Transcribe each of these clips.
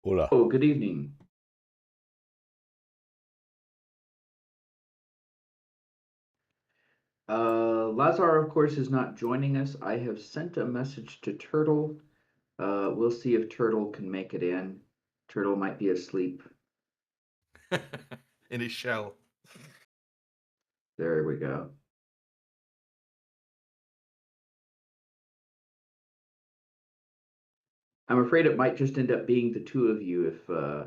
Hola. Oh, good evening. Lazar, of course, is not joining us. I have sent a message to Turtle. We'll see if Turtle can make it in. Turtle might be asleep. In his shell. There we go. I'm afraid it might just end up being the two of you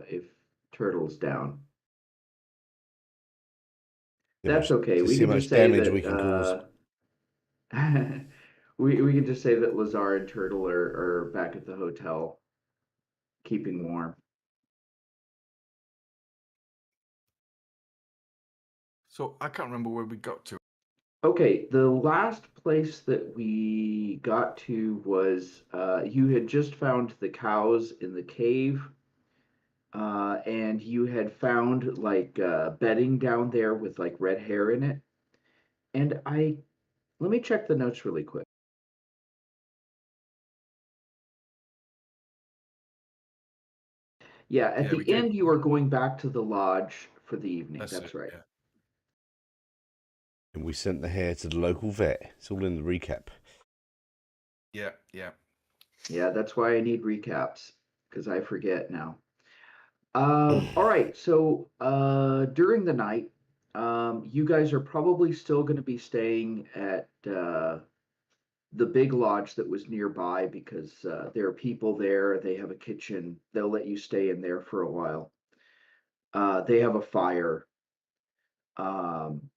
if Turtle's down. That's okay. To We see can how just much say damage we can cause. that we can just say that Lazar and Turtle are back at the hotel, keeping warm. So I can't remember where we got to. Okay, the last place that we got to was you had just found the cows in the cave, and you had found like bedding down there with like red hair in it. And let me check the notes really quick. Yeah, at Yeah, we the gave. end, you are going back to the lodge for the evening. That's it. That's right. Yeah. And we sent the hair to the local vet. It's all in the recap. Yeah. Yeah. Yeah, that's why I need recaps because I forget now. All right, so during the night, you guys are probably still going to be staying at the big lodge that was nearby because there are people there. They have a kitchen. They'll let you stay in there for a while. They have a fire. Um,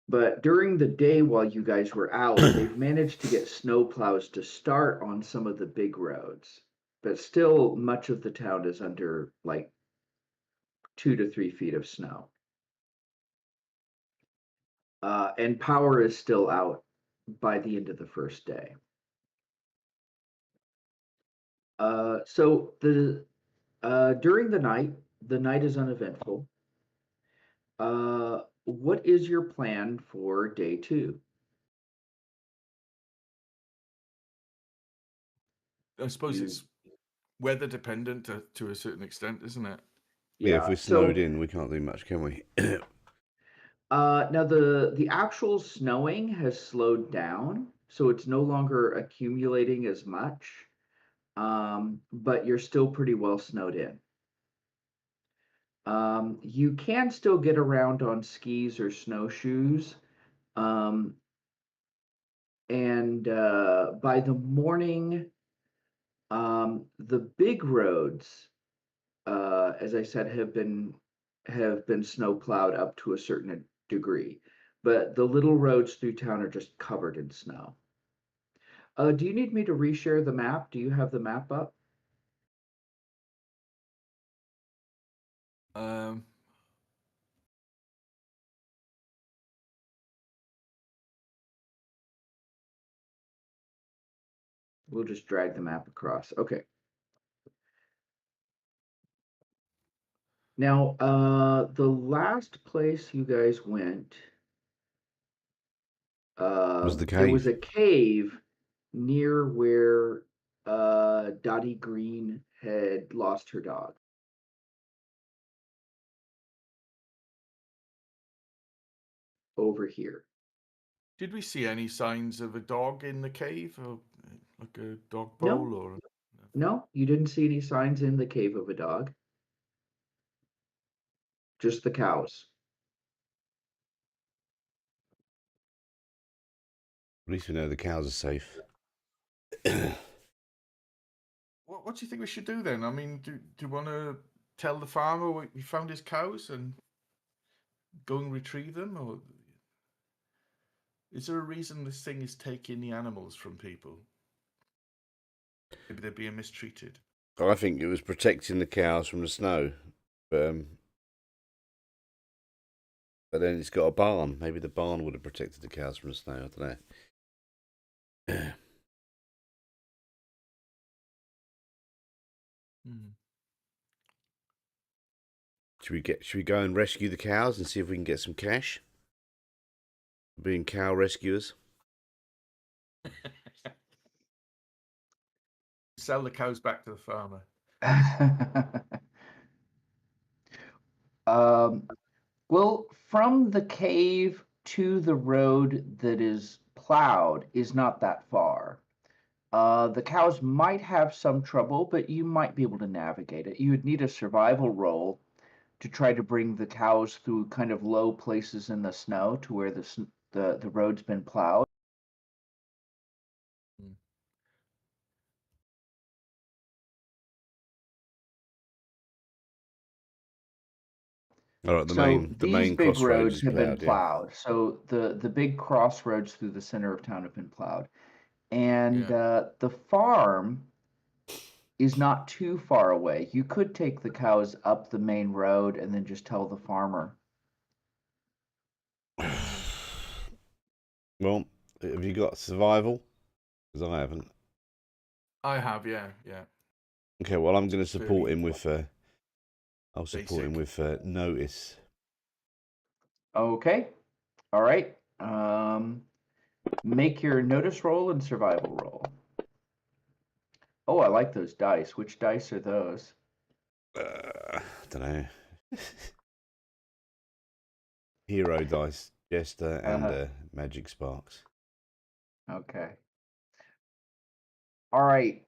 but during the day while you guys were out, they've managed to get snowplows to start on some of the big roads. But still, much of the town is under like 2 to 3 feet of snow. And power is still out by the end of the first day. So the during the night is uneventful. What is your plan for day two? I suppose You, it's weather dependent to a certain extent, isn't it? Yeah, if yeah. we're snowed So in, we can't do much, can we? now the actual snowing has slowed down, so it's no longer accumulating as much. But you're still pretty well snowed in. You can still get around on skis or snowshoes. Um, and by the morning, the big roads, as I said, have been snow plowed up to a certain degree, but the little roads through town are just covered in snow. Do you need me to reshare the map? Do you have the map up? Um. We'll just drag the map across. Okay. Now, the last place you guys went, Was the there was cave. a cave near where Dottie Green had lost her dog. Over here. Did we see any signs of a dog in the cave, or like a dog No, bowl, or? no, you didn't see any signs in the cave of a dog, just the cows. At least we know the cows are safe. What do you think we should do then? I mean, do you want to tell the farmer we found his cows and go and retrieve them, or is there a reason this thing is taking the animals from people? Maybe they're being mistreated. I think it was protecting the cows from the snow. Um, but then it's got a barn. Maybe the barn would have protected the cows from the snow. I don't know. Hmm. Should we go and rescue the cows and see if we can get some cash? Being cow rescuers. Sell the cows back to the farmer. Um, well, from the cave to the road that is plowed is not that far. The cows might have some trouble, but you might be able to navigate it. You would need a survival roll to try to bring the cows through kind of low places in the snow to where the road's been plowed. Mm. All right, the So these main big crossroads roads is have been ploughed. Yeah. plowed. So the big crossroads through the center of town have been plowed. And Yeah. the farm is not too far away. You could take the cows up the main road and then just tell the farmer. Well, have you got survival? Because I haven't. I have, yeah, yeah. Okay, well, I'm going to It's support fairly him with. I'll support him basic. with notice. Okay. All right. Make your notice roll and survival roll. Oh, I like those dice. Which dice are those? I don't know. Hero dice, Jester, and Uh, Magic Sparks. okay. All right.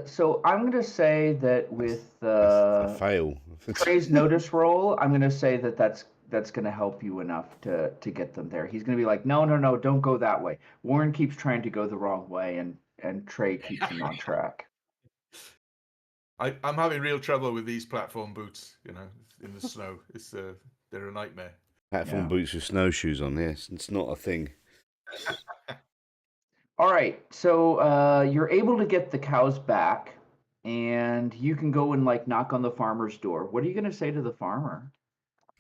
So I'm gonna say that with That's a fail. Trey's notice roll, I'm gonna say that that's gonna help you enough to get them there. He's gonna be like, no, no, no, don't go that way. Warren keeps trying to go the wrong way, and Trey keeps him on track. I'm having real trouble with these platform boots, you know, in the snow. It's they're a nightmare. Platform Yeah. boots with snowshoes on. Yes, it's not a thing. All right. So you're able to get the cows back, and you can go and like knock on the farmer's door. What are you gonna say to the farmer?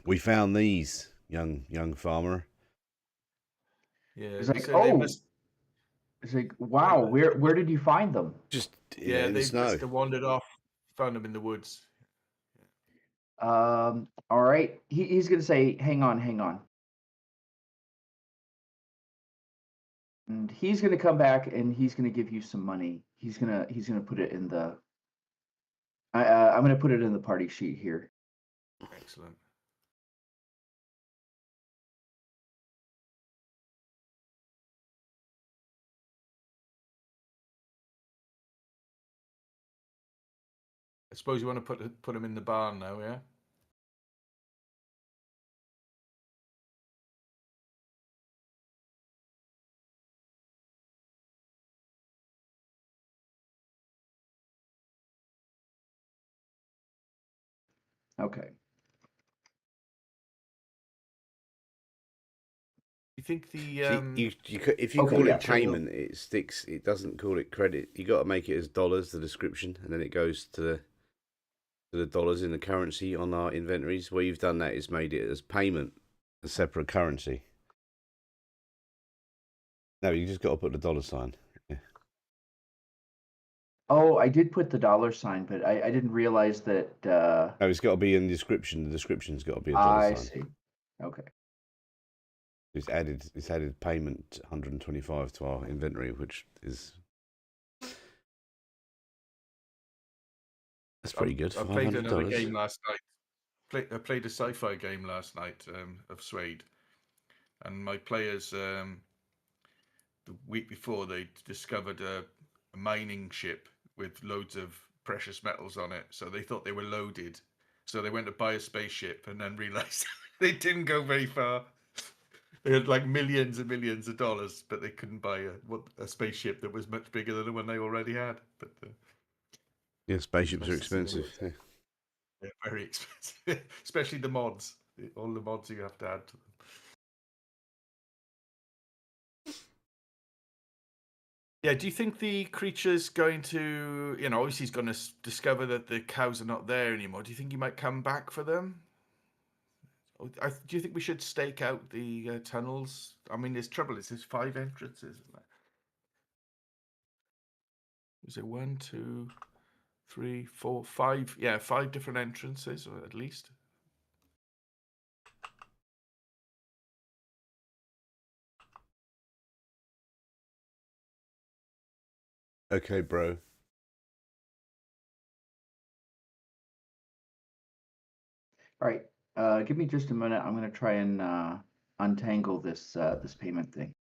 We found these, young farmer. Yeah, He's they like, say they oh, must. it's like, They, wow, where did you find them? Just yeah, in the they snow. must have wandered off. Found them in the woods. All right. He's gonna say, hang on, hang on. And he's gonna come back and he's gonna give you some money. He's gonna put it in the I'm gonna put it in the party sheet here. Excellent. I suppose you want to put them in the barn now, yeah? Okay. You think the See, if you Okay, call yeah. it creature will? payment, it sticks. It doesn't call it credit. You got to make it as dollars, the description, and then it goes to the dollars in the currency on our inventories. Where you've done that is made it as payment, a separate currency. No, you just got to put the dollar sign. Yeah. Oh, I did put the dollar sign, but I didn't realize that No, it's got to be in the description. The description's got to be a dollar I sign. see. Okay. It's added payment 125 to our inventory, which is that's pretty good. I $500. played another game last night. I played a sci-fi game last night of Suede, and my players the week before they discovered a mining ship with loads of precious metals on it. So they thought they were loaded. So they went to buy a spaceship and then realized they didn't go very far. They had like millions and millions of dollars, but they couldn't buy a spaceship that was much bigger than the one they already had. But Yeah, spaceships are nice to see them. expensive. Yeah. They're very expensive, especially the mods. All the mods you have to add to them. Yeah, do you think the creature's going to, obviously he's going to discover that the cows are not there anymore. Do you think he might come back for them? Do you think we should stake out the tunnels? I mean, there's trouble. There's 5 entrances. Isn't there? Is it 1, 2, 3, 4, 5? Yeah, 5 different entrances, or at least. Okay, bro. All right. Give me just a minute. I'm going to try and untangle this this payment thing.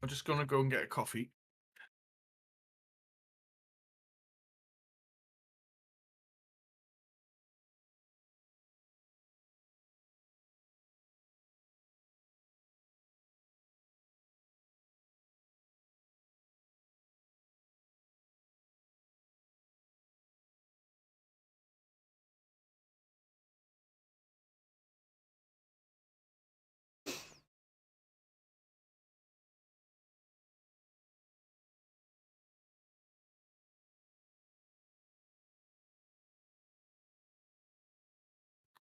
I'm just gonna go and get a coffee.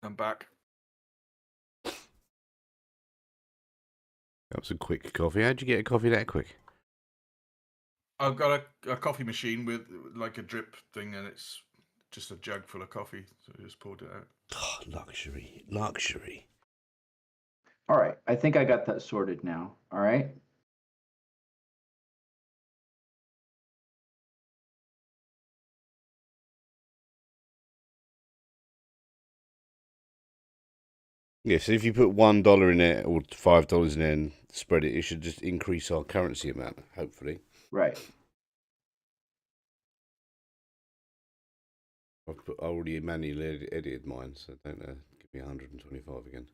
I'm back. That was a quick coffee. How'd you get a coffee that quick? I've got a coffee machine with like a drip thing, and it's just a jug full of coffee. So I just poured it out. Oh, luxury, luxury. All right. I think I got that sorted now. All right. Yeah, so if you put $1 in there or $5 in there and spread it, it should just increase our currency amount, hopefully. Right. I already manually edited mine, so don't give me 125 again.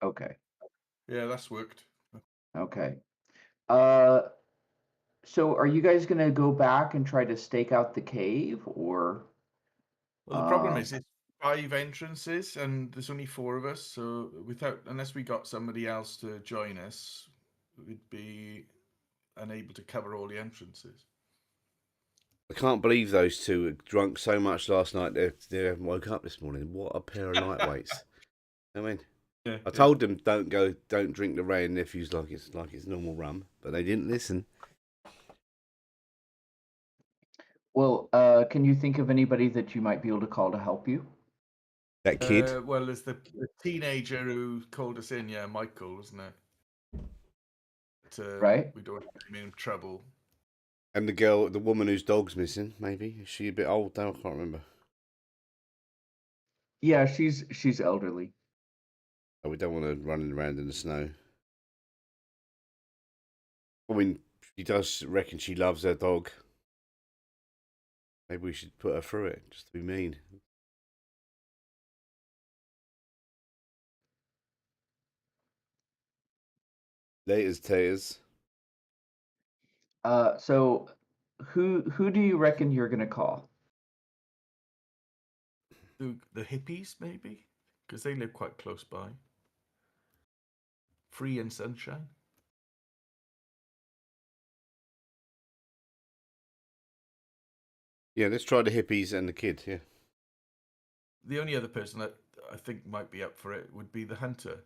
Okay. Yeah, that's worked. Okay. So are you guys going to go back and try to stake out the cave, or? Well, the problem is it's 5 entrances, and there's only 4 of us. So unless we got somebody else to join us, we'd be unable to cover all the entrances. I can't believe those two were drunk so much last night they haven't woke up this morning. What a pair of lightweights. I mean, Yeah, I told them don't drink the Ray and Nephews like it's normal rum, but they didn't listen. Well, can you think of anybody that you might be able to call to help you? That kid. Well, there's the teenager who called us in, yeah, Michael, wasn't it? Right. We don't want him in trouble. And the woman whose dog's missing, maybe. Is she a bit old though? I can't remember. Yeah, she's elderly. Oh, we don't want her running around in the snow. I mean, she does reckon she loves her dog. Maybe we should put her through it, just to be mean. Laters, taters. So who do you reckon you're going to call? The hippies, maybe? Because they live quite close by. Free and sunshine. Yeah, let's try the hippies and the kid, yeah. The only other person that I think might be up for it would be the hunter.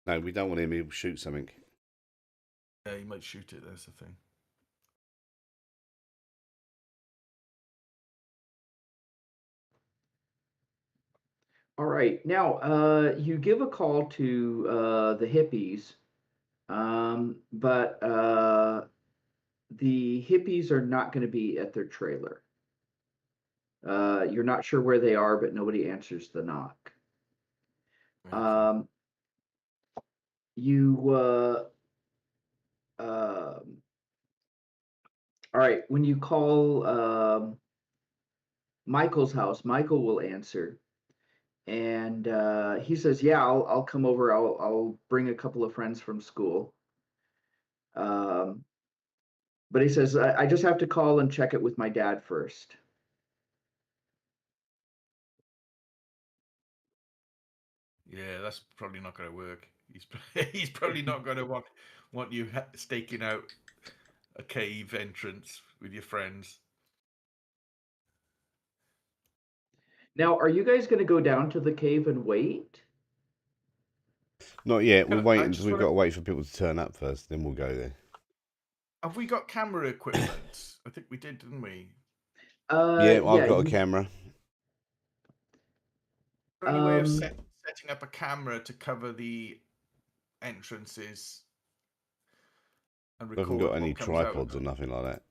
No, we don't want him. He'll shoot something. Yeah, he might shoot it, that's the thing. All right. Now, you give a call to the hippies, but the hippies are not going to be at their trailer. You're not sure where they are, but nobody answers the knock. Okay. All right. When you call Michael's house, Michael will answer, and he says, "Yeah, I'll come over. I'll bring a couple of friends from school." Um, but he says, I just have to call and check it with my dad first. Yeah, that's probably not going to work. He's probably not going to want you staking out a cave entrance with your friends. Now, are you guys going to go down to the cave and wait? Not yet. We're I waiting. just We've want got to. to wait for people to turn up first. Then we'll go there. Have we got camera equipment? I think we did, didn't we? Yeah, I've Yeah, got a you camera. Is there any way of um setting up a camera to cover the entrances and I haven't got record any what comes out of tripods or them? nothing like that.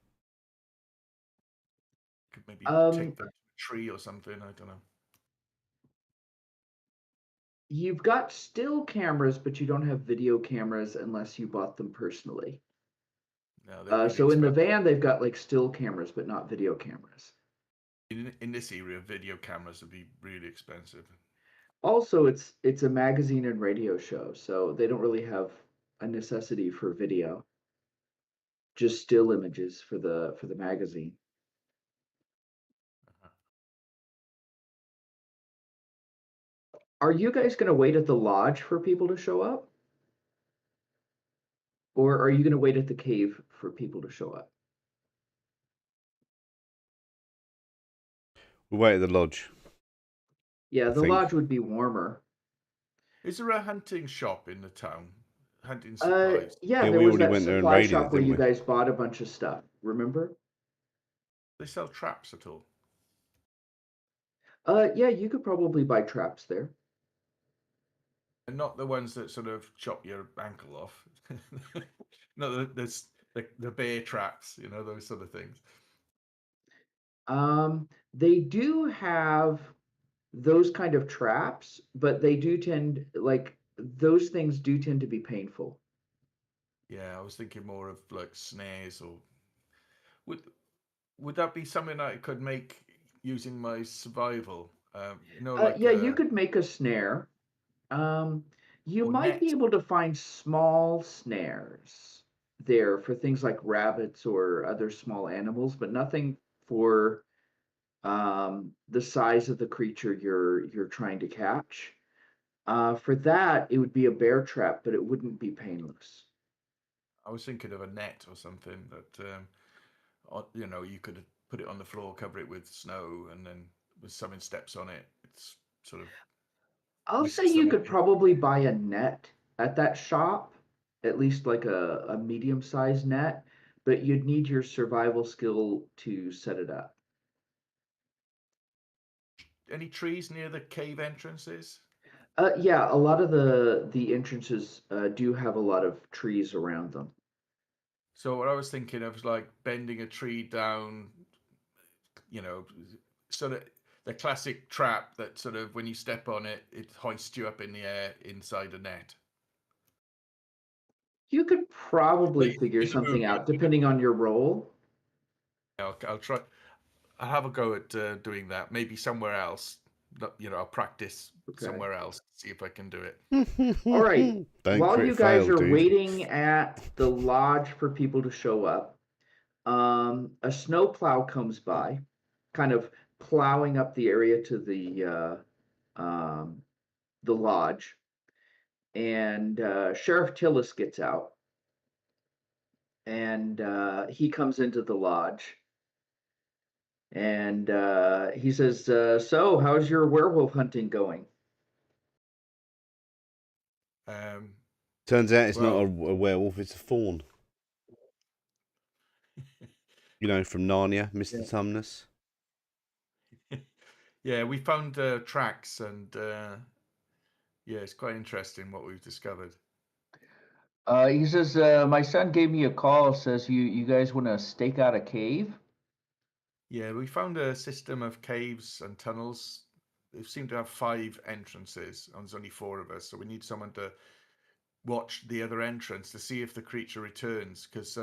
Could maybe um take them to a tree or something. I don't know. you've got still cameras, but you don't have video cameras unless you bought them personally. No, they're really So in the expensive. van, they've got like still cameras, but not video cameras. In this area, video cameras would be really expensive. Also, it's a magazine and radio show, so they don't really have a necessity for video. Just still images for the magazine. Uh-huh. Are you guys going to wait at the lodge for people to show up? Or are you going to wait at the cave for people to show up? We'll wait at the lodge. Yeah, I the think. lodge would be warmer. Is there a hunting shop in the town? Hunting supplies? Yeah, Yeah, there we was already that went there and supply raided it, shop where didn't you we? guys bought a bunch of stuff. Remember? They sell traps at all? Yeah, you could probably buy traps there. And not the ones that sort of chop your ankle off. No, the bear traps, those sort of things. They do have those kind of traps, but they do tend like those things do tend to be painful. Yeah, I was thinking more of like snares or would would that be something I could make using my survival? Like Yeah, you could make a snare. Um, you or might be net. able to find small snares there for things like rabbits or other small animals, but nothing for the size of the creature you're trying to catch. For that, it would be a bear trap, but it wouldn't be painless. I was thinking of a net or something that you could put it on the floor, cover it with snow, and then when someone steps on it, it's sort of I'll say whisks you them could away. probably buy a net at that shop, at least like a medium-sized net, but you'd need your survival skill to set it up. Any trees near the cave entrances? Yeah, a lot of the entrances do have a lot of trees around them. So what I was thinking of was like bending a tree down, you know, sort of the classic trap that sort of when you step on it, it hoists you up in the air inside a net. You could probably Like figure in the something movie, out depending on your role. I'll try. I'll have a go at doing that. Maybe somewhere else. I'll practice Okay. somewhere else. See if I can do it. All right. Don't While crit you guys fail, are dude. waiting at the lodge for people to show up, a snowplow comes by, kind of plowing up the area to the lodge, and Sheriff Tillis gets out, and he comes into the lodge, and he says, "So, how's your werewolf hunting going?" Um, Turns out it's not well, a werewolf; it's a fawn. From Narnia, Mr. Tumnus. yeah, we found tracks, and yeah, it's quite interesting what we've discovered. He says, "My son gave me a call. Says you guys want to stake out a cave." Yeah, we found a system of caves and tunnels. They seem to have 5 entrances, and there's only 4 of us, so we need someone to watch the other entrance to see if the creature returns. Because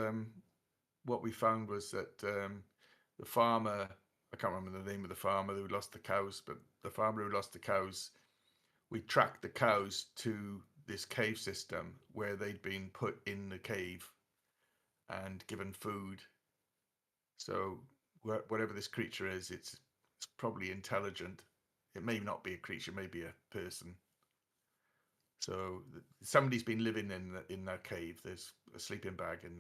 what we found was that the farmer, I can't remember the name of the farmer who lost the cows, but the farmer who lost the cows, we tracked the cows to this cave system where they'd been put in the cave and given food. So whatever this creature is, it's probably intelligent. It may not be a creature, maybe a person. So somebody's been living in that cave. There's a sleeping bag in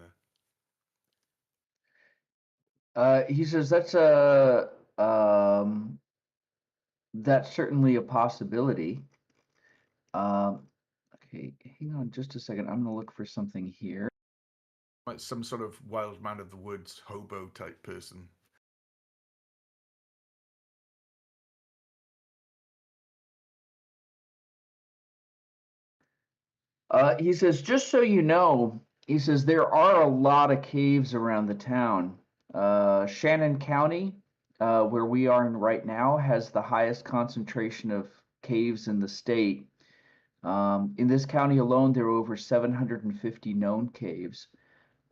there. He says that's certainly a possibility. Okay, hang on just a second. I'm gonna look for something here. Like some sort of wild man of the woods, hobo type person. He says, just so you know, he says there are a lot of caves around the town. Shannon County, where we are in right now, has the highest concentration of caves in the state. In this county alone, there are over 750 known caves.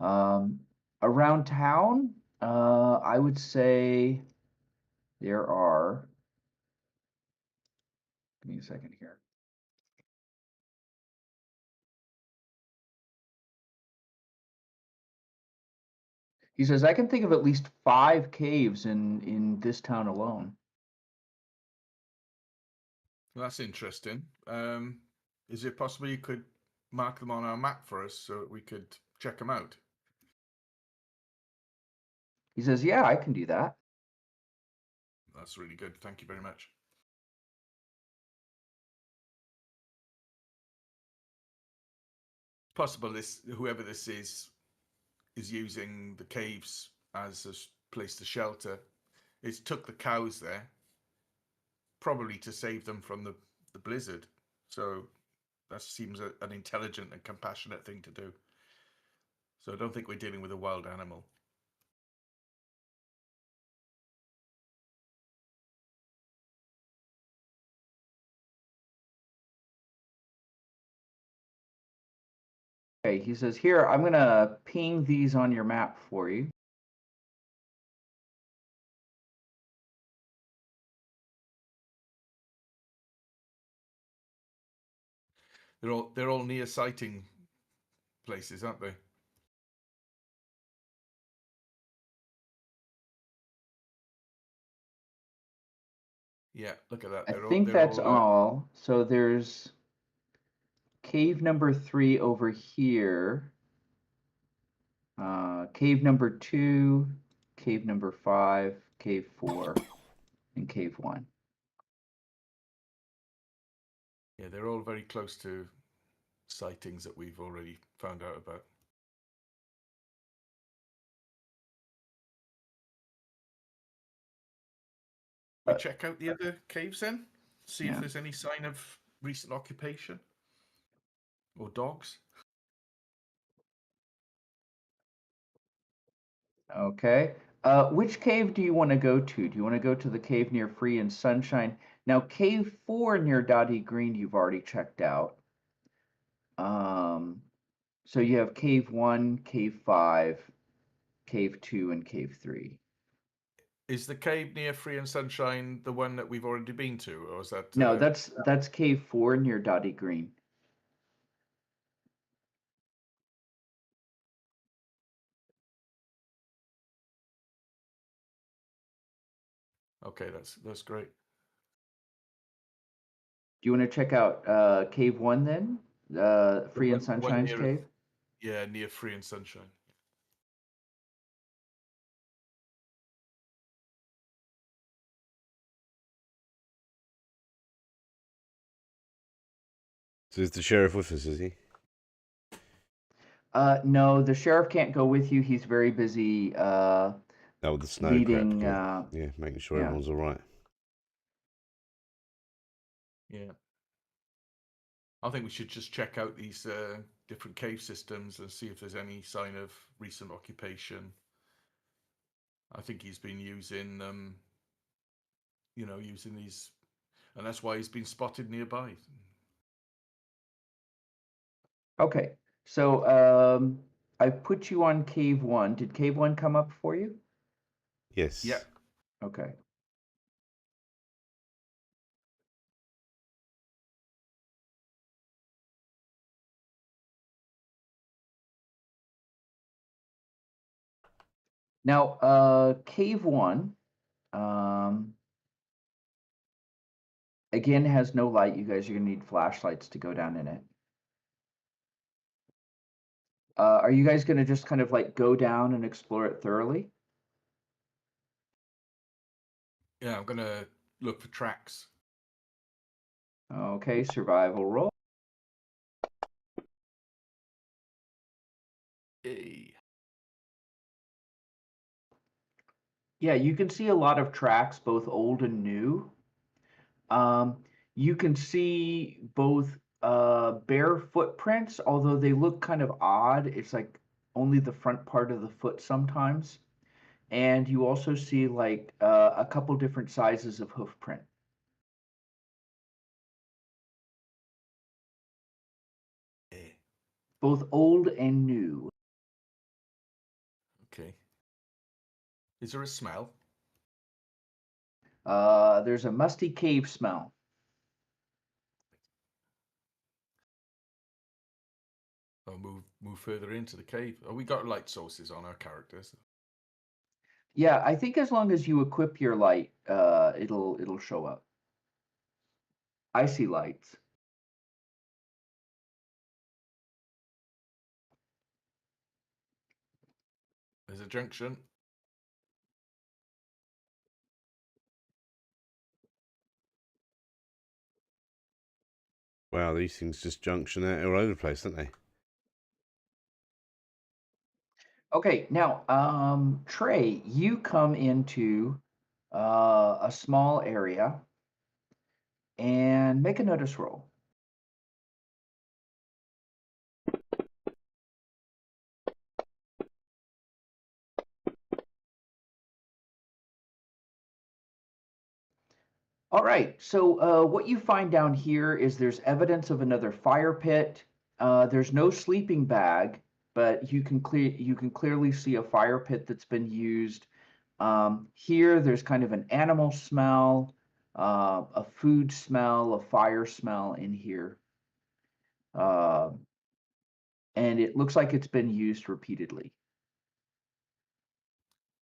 Around town, I would say there are. Give me a second here. He says, I can think of at least 5 caves in this town alone. Well, that's interesting. Is it possible you could mark them on our map for us so we could check them out? He says, yeah, I can do that. That's really good. Thank you very much. It's possible whoever this is using the caves as a place to shelter. It's took the cows there, probably to save them from the blizzard. So that seems an intelligent and compassionate thing to do. So I don't think we're dealing with a wild animal. Okay, he says, here, I'm going to ping these on your map for you. They're all near sighting places, aren't they? Yeah, look at that. I think that's all. So there's cave number 3 over here. Cave number 2, cave number 5, cave 4, and cave 1. Yeah, they're all very close to sightings that we've already found out about. We check out the other caves then? See if there's any sign of recent occupation? Or dogs? Okay. Which cave do you want to go to? Do you want to go to the cave near Free and Sunshine? Now, cave 4 near Dottie Green, you've already checked out. So you have cave 1, cave 5, cave 2, and cave 3. Is the cave near Free and Sunshine the one that we've already been to, or is that? No, that's cave 4 near Dottie Green. Okay, that's great. Do you want to check out cave 1 then? Free and Sunshine's cave? Yeah, near Free and Sunshine. So is the sheriff with us, is he? No, the sheriff can't go with you. He's very busy with the snow leading. crap. Yeah, making sure everyone's all right. Yeah. I think we should just check out these different cave systems and see if there's any sign of recent occupation. I think he's been using, using these, and that's why he's been spotted nearby. Okay, so I put you on cave 1. Did cave 1 come up for you? Yes. Yeah. Okay. Now, cave 1, Again, has no light. You guys are gonna need flashlights to go down in it. Are you guys gonna just kind of like go down and explore it thoroughly? Yeah, I'm gonna look for tracks. Okay, survival roll. Hey. Yeah, you can see a lot of tracks, both old and new. You can see both bare footprints, although they look kind of odd. It's like only the front part of the foot sometimes. And you also see like a couple different sizes of hoof print. Yeah. Both old and new. Okay. Is there a smell? There's a musty cave smell. I'll move further into the cave. Oh, we got light sources on our characters. Yeah, I think as long as you equip your light, it'll show up. I see lights. There's a junction. Wow, these things just junction out all over the place, don't they? Okay, now, Trey, you come into a small area and make a notice roll. All right, so what you find down here is there's evidence of another fire pit. There's no sleeping bag, but you can clearly see a fire pit that's been used. Here, there's kind of an animal smell, a food smell, a fire smell in here. And it looks like it's been used repeatedly.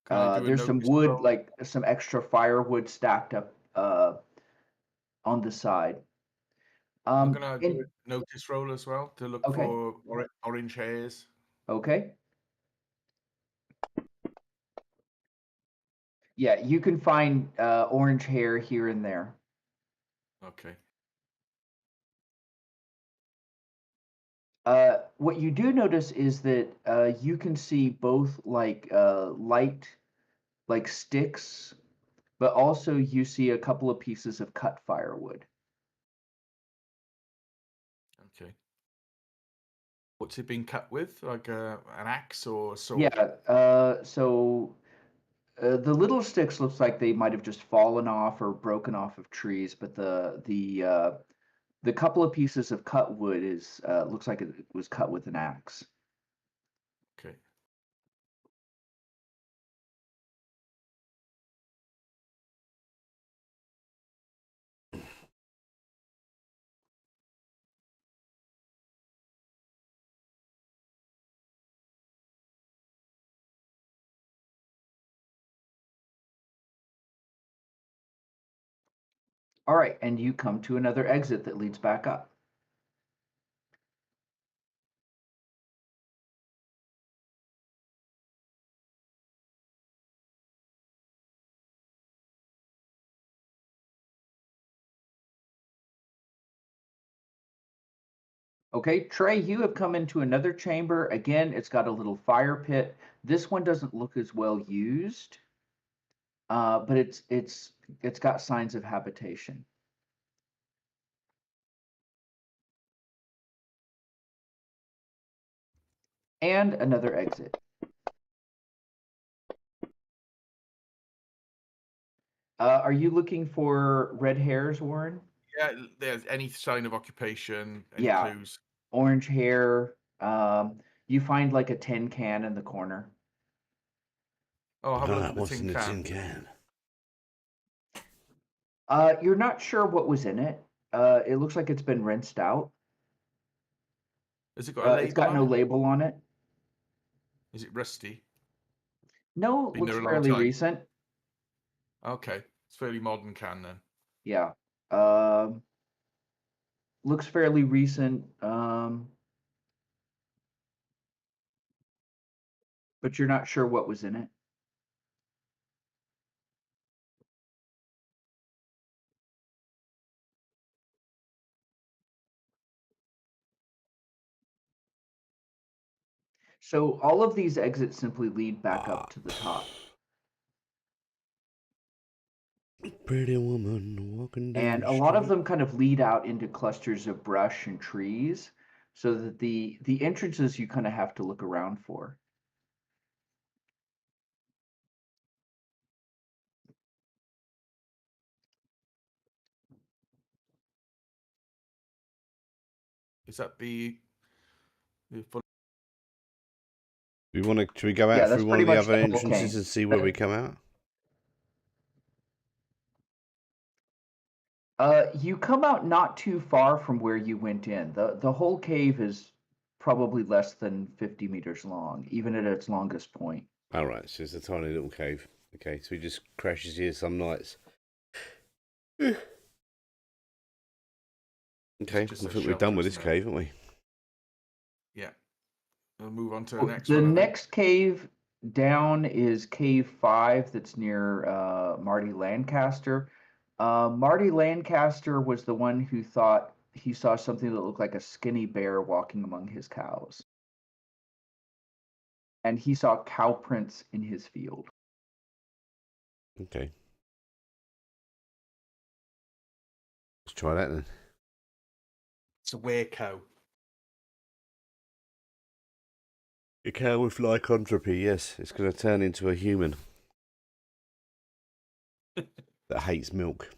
Can I do a There's some notice wood, roll? like some extra firewood stacked up on the side. I'm gonna do And a notice roll as well to look okay, for orange hairs. okay. Yeah, you can find orange hair here and there. Okay. What you do notice is that you can see both like light, like sticks, but also you see a couple of pieces of cut firewood. Okay. What's it been cut with? Like an axe or a sword? Yeah, so the little sticks looks like they might have just fallen off or broken off of trees, but the couple of pieces of cut wood is looks like it was cut with an axe. Okay. All right, and you come to another exit that leads back up. Okay, Trey, you have come into another chamber. Again, it's got a little fire pit. This one doesn't look as well used, but it's got signs of habitation. And another exit. Are you looking for red hairs, Warren? Yeah, there's any sign of occupation, any Yeah, clues? orange hair. You find like a tin can in the corner. Oh, I'll have a look Ah, at the what's tin in the can. tin can? You're not sure what was in it. It looks like it's been rinsed out. Has it got a It's label got on no it? label on it. Is it rusty? No, it Been looks there a long fairly time. recent. Okay, it's fairly modern can then. Yeah. Looks fairly recent, but you're not sure what was in it. So all of these exits simply lead back up to the top. Pretty woman walking down And the a lot of street. them kind of lead out into clusters of brush and trees, so that the entrances you kind of have to look around for. Is that the full? Should we go Yeah, out that's through one pretty of the much other the whole entrances cave. and see where we come out? You come out not too far from where you went in. The whole cave is probably less than 50 meters long, even at its longest point. All right, so it's a tiny little cave. Okay, so he just crashes here some nights. Okay, I Just a think we're done shelter, with this isn't it? cave, aren't we? Yeah. We'll move on to the Oh, next the one. I think. next cave down is Cave 5 that's near Marty Lancaster. Marty Lancaster was the one who thought he saw something that looked like a skinny bear walking among his cows. And he saw cow prints in his field. Okay. Let's try that then. It's a were cow. A cow with lycanthropy, yes. It's going to turn into a human that hates milk.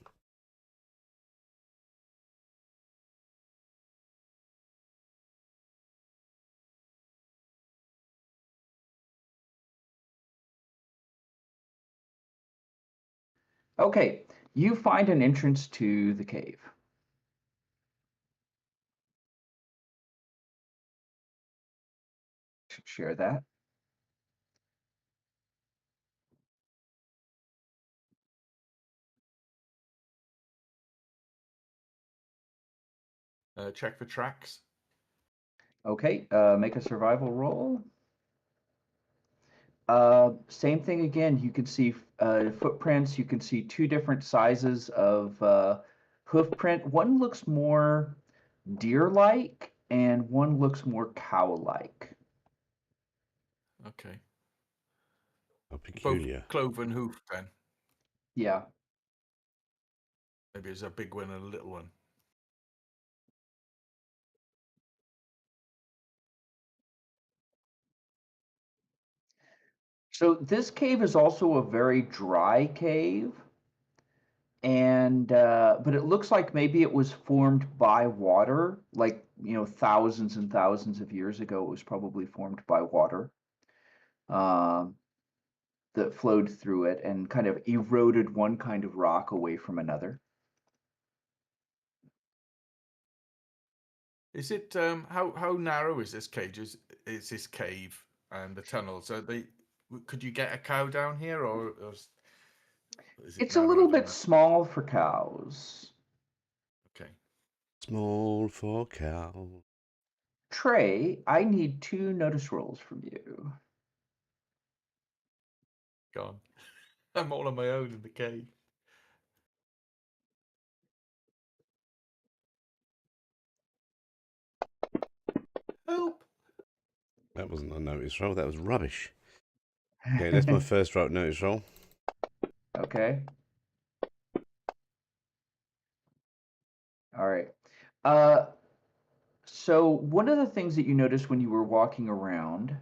Okay, you find an entrance to the cave. Share that. Check for tracks. Okay, make a survival roll. Same thing again. You can see footprints. You can see two different sizes of hoof print. One looks more deer-like, and one looks more cow-like. Okay. How Both peculiar. cloven hoof then. Yeah. Maybe there's a big one and a little one. So this cave is also a very dry cave, and but it looks like maybe it was formed by water, like thousands and thousands of years ago. It was probably formed by water. Um, that flowed through it and kind of eroded one kind of rock away from another. Is it how narrow is this cage? Is this cave and the tunnel? So could you get a cow down here, or is it It's a little narrower than bit that? small for cows. Okay. Small for cow. Trey, I need 2 notice rolls from you. Gone. I'm all on my own in the cave. Help! That wasn't a notice roll, that was rubbish. Okay, that's my first notice roll. Okay. All right. So one of the things that you noticed when you were walking around,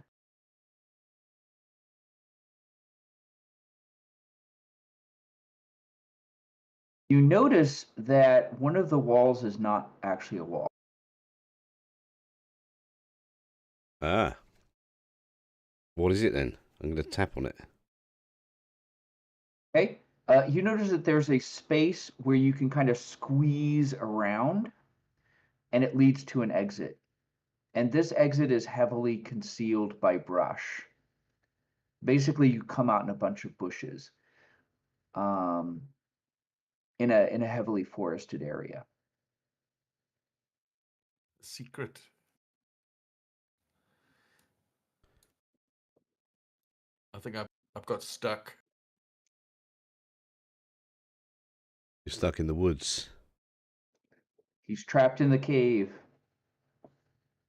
you notice that one of the walls is not actually a wall. Ah. What is it then? I'm going to tap on it. Okay. You notice that there's a space where you can kind of squeeze around, and it leads to an exit. And this exit is heavily concealed by brush. Basically, you come out in a bunch of bushes. in a heavily forested area. Secret. I think I've got stuck. You're stuck in the woods. He's trapped in the cave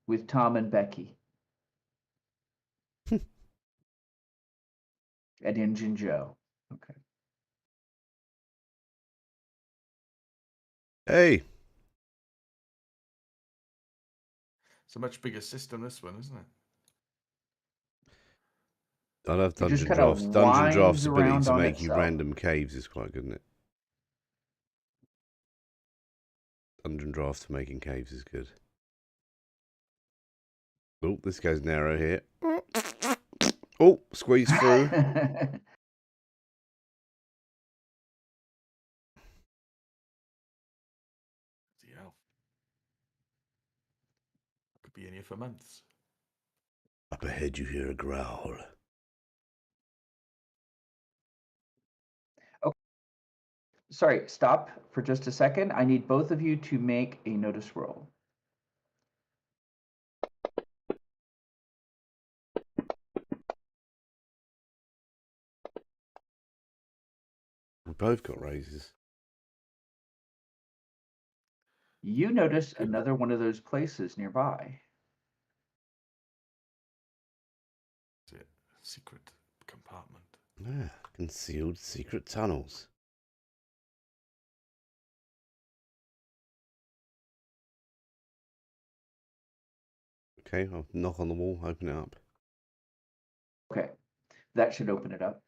with Tom and Becky and Injun Joe. Okay. Hey, It's a much bigger system, this one, isn't it? I love It just Dungeon kinda Drafts. Dungeon winds Drafts' ability around to on make you itself. random caves is quite good, isn't it? Dungeon Drafts for making caves is good. Oh, this goes narrow here. Oh, squeeze through. Yeah. Could be in here for months. Up ahead you hear a growl. Sorry, stop for just a second. I need both of you to make a notice roll. We both got raises. You notice Good. another one of those places nearby. That's it. Secret compartment. Ah, concealed secret tunnels. Okay, I'll knock on the wall, open it up. Okay, that should open it up.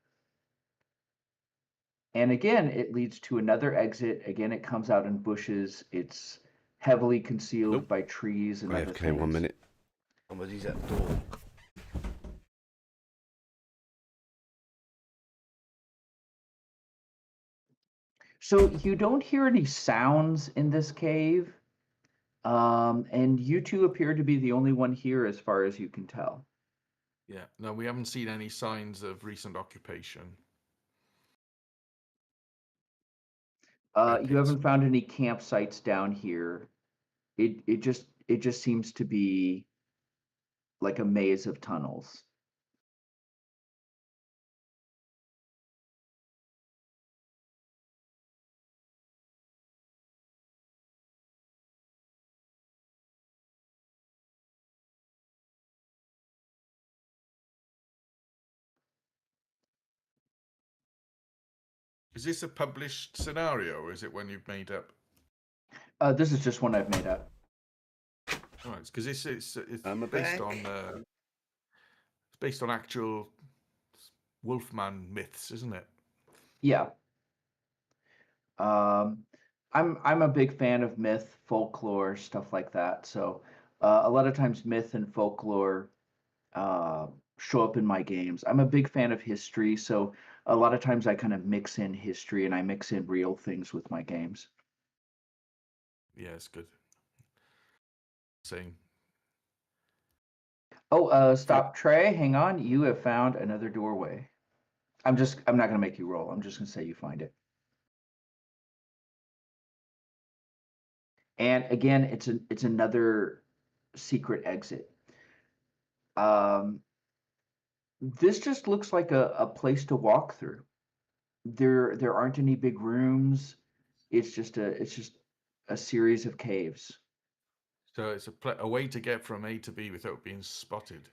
And again, it leads to another exit. Again, it comes out in bushes. It's heavily concealed Nope. by trees and other AFK things. 1 minute. Somebody's at the door. So you don't hear any sounds in this cave. And you two appear to be the only one here as far as you can tell. Yeah. No, we haven't seen any signs of recent occupation. You haven't found any campsites down here. It just seems to be like a maze of tunnels. Is this a published scenario, or is it one you've made up? This is just one I've made up. All right, because it's I'm based back. on it's based on actual Wolfman myths, isn't it? Yeah. I'm a big fan of myth, folklore, stuff like that. So a lot of times myth and folklore show up in my games. I'm a big fan of history, so a lot of times I kind of mix in history and I mix in real things with my games. Yeah, it's good. Same. Oh, stop, Trey. Hang on. You have found another doorway. I'm not gonna make you roll. I'm just gonna say you find it. And again, it's another secret exit. This just looks like a place to walk through. There aren't any big rooms. It's just a series of caves. So it's a way to get from A to B without being spotted.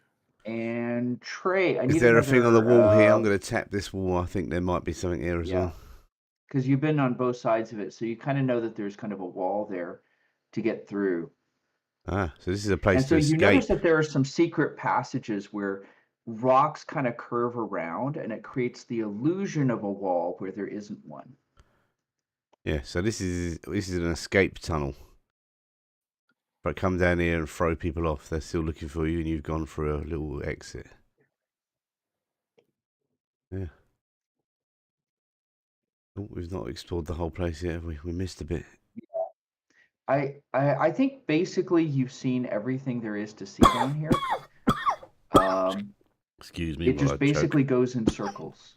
And Trey, I Is need there a thing on the another, wall here? I'm going to tap this wall. I think there might be something here as yeah. well. because you've been on both sides of it, so you kind of know that there's kind of a wall there to get through. Ah, so this is a place And so to you notice escape. that there are some secret passages where rocks kind of curve around, and it creates the illusion of a wall where there isn't one. Yeah, so this is an escape tunnel. But come down here and throw people off. They're still looking for you, and you've gone for a little exit. Yeah. Oh, we've not explored the whole place yet, have we? We missed a bit. I think basically you've seen everything there is to see down here. Excuse me It while just I basically choke. goes in circles.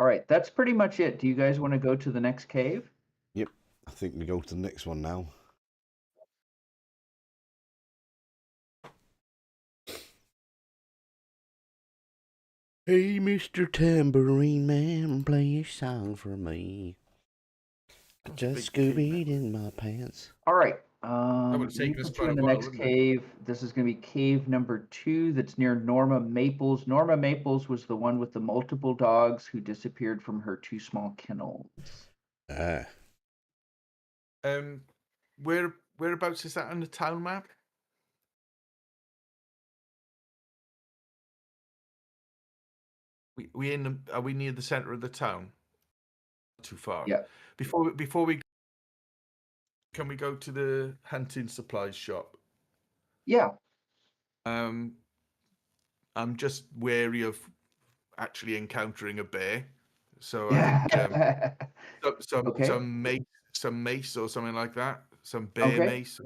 All right, that's pretty much it. Do you guys want to go to the next cave? Yep. I think we go to the next one now. Hey, Mr. Tambourine Man, play a song for me. I That's a just big cave, Scoobied that in my pants. All right. would've Let me taken us put you quite in a the while, next wouldn't it? cave. This is going to be cave number 2 that's near Norma Maples. Norma Maples was the one with the multiple dogs who disappeared from her 2 small kennels. Ah. Whereabouts is that on the town map? Are we near the center of the town? Too far. Yeah. Before we can we go to the hunting supplies shop? Yeah. I'm just wary of actually encountering a bear, so I think Okay. some mace or something like that, some bear Okay. mace,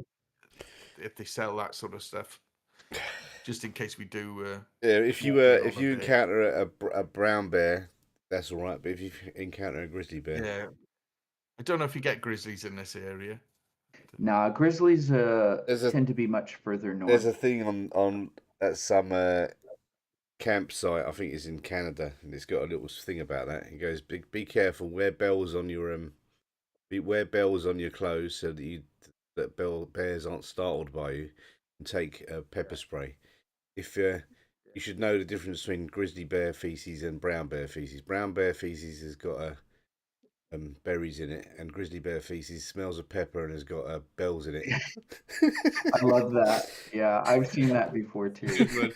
if they sell that sort of stuff, just in case we do. Yeah, walk in on if a you bear. encounter a brown bear, that's all right. But if you encounter a grizzly bear, Yeah, I don't know if you get grizzlies in this area. Nah, grizzlies there's a tend to be much further there's north. a thing on at some campsite. I think it's in Canada, and it's got a little thing about that. It goes, be careful, wear bells on your wear bells on your clothes so that bears aren't startled by you, and take pepper spray. If You should know the difference between grizzly bear feces and brown bear feces. Brown bear feces has got berries in it, and grizzly bear feces smells of pepper and has got bells in it. I love that. Yeah, I've seen that before too. Good one.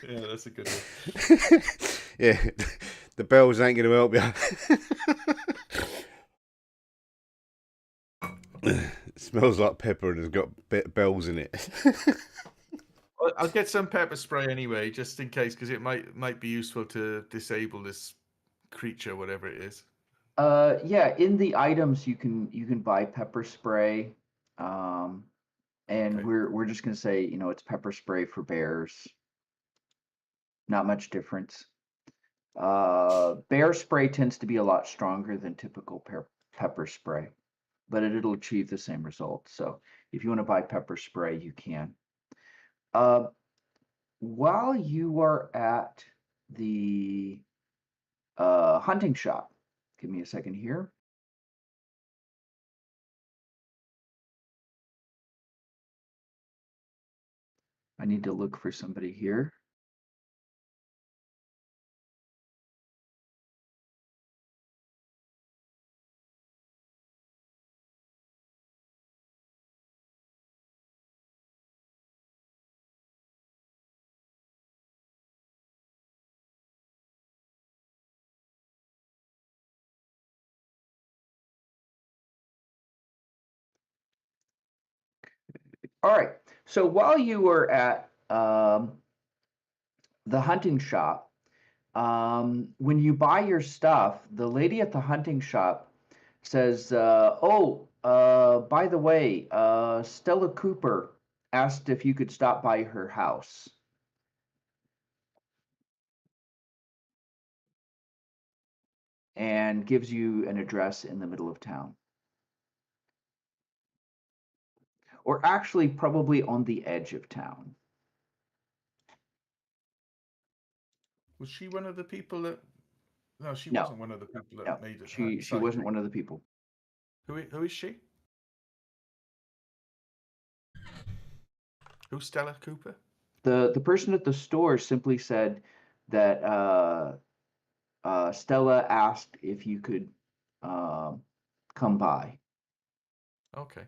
Yeah, that's a good one. Yeah, the bells ain't going to help you. It smells like pepper and has got bells in it. I'll get some pepper spray anyway, just in case, because it might be useful to disable this creature, whatever it is. Yeah, in the items you can buy pepper spray. And Okay. we're just gonna say, it's pepper spray for bears. Not much difference. Bear spray tends to be a lot stronger than typical pepper spray, but it'll achieve the same result. So if you want to buy pepper spray, you can. While you are at the hunting shop, give me a second here. I need to look for somebody here. All right. So while you were at the hunting shop, when you buy your stuff, the lady at the hunting shop says, "Oh, by the way, Stella Cooper asked if you could stop by her house." And gives you an address in the middle of town. Or actually, probably on the edge of town. Was she one of the people that? No, she No, wasn't one of the people no, that made it. she wasn't one of the people. Who is she? Who's Stella Cooper? The person at the store simply said that Stella asked if you could come by. Okay.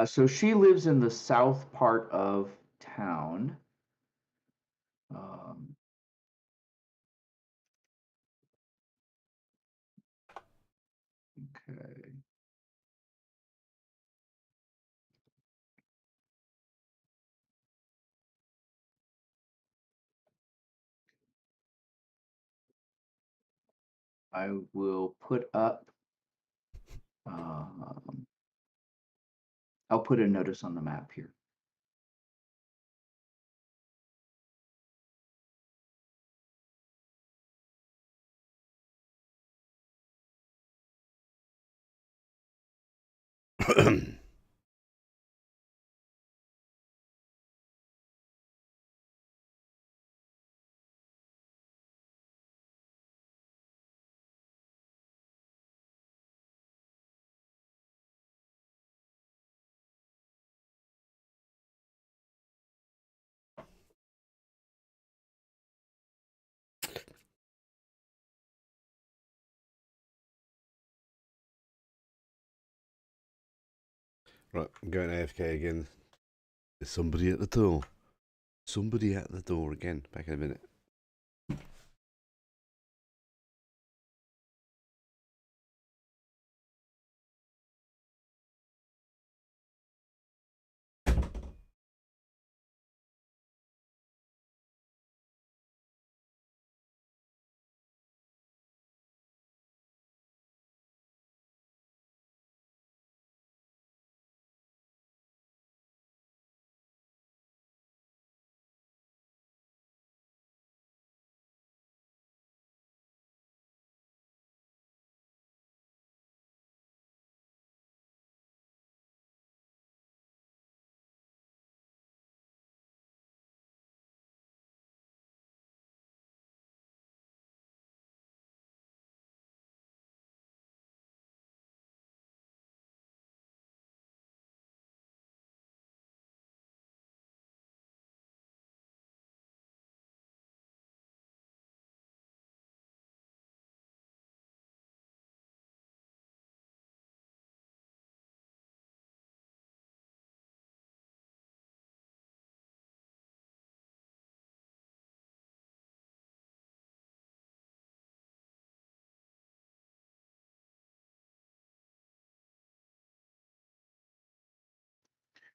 So she lives in the south part of town. Okay. I will put up. I'll put a notice on the map here. Right, I'm going AFK again. There's somebody at the door. Somebody at the door again. Back in a minute.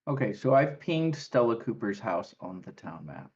Okay, so I've pinged Stella Cooper's house on the town map.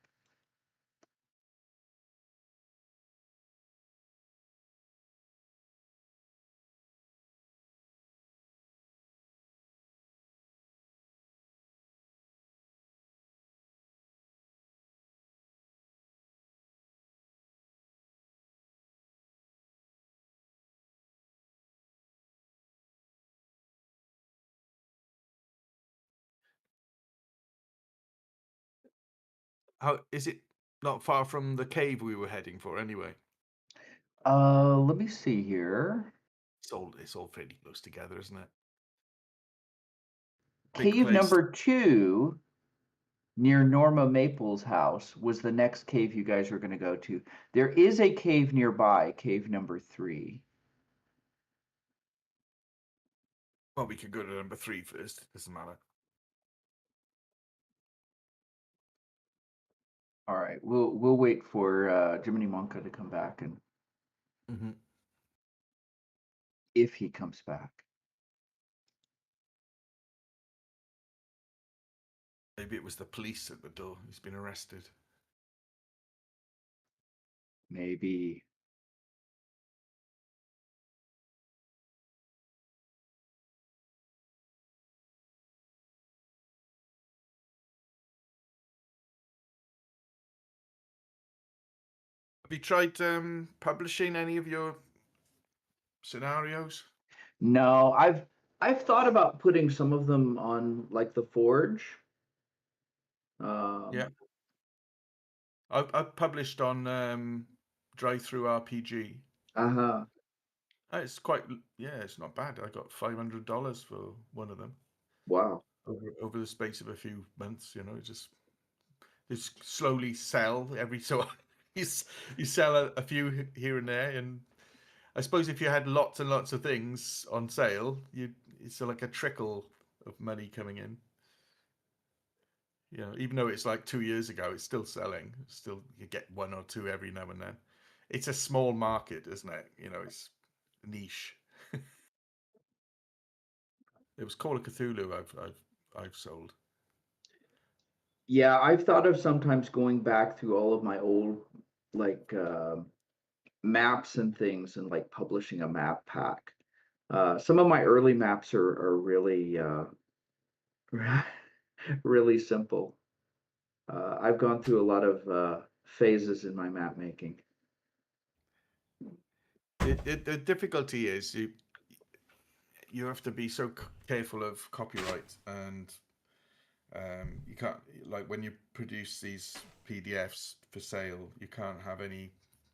How is it not far from the cave we were heading for anyway? Let me see here. It's all fairly close together, isn't it? Big Cave place. number 2 near Norma Maple's house was the next cave you guys were going to go to. There is a cave nearby, cave number 3. Well, we could go to number 3 first. Doesn't matter. All right, we'll wait for Jiminy Monka to come back, and if he comes back. Maybe it was the police at the door. He's been arrested. Maybe. Have you tried publishing any of your scenarios? No, I've thought about putting some of them on like the Forge. Yeah. I've published on Drive-Through RPG. Uh-huh. It's quite, it's not bad. I got $500 for one of them Wow. over the space of a few months. Just slowly sell every so you sell a few here and there, and I suppose if you had lots and lots of things on sale, it's like a trickle of money coming in. Even though it's like 2 years ago, it's still selling. Still, you get one or two every now and then. It's a small market, isn't it? It's niche. It was Call of Cthulhu I've sold. Yeah, I've thought of sometimes going back through all of my old like maps and things and like publishing a map pack. Some of my early maps are really really simple. I've gone through a lot of phases in my map making. The difficulty is you have to be so careful of copyright, and you can't, like when you produce these PDFs for sale, you can't have any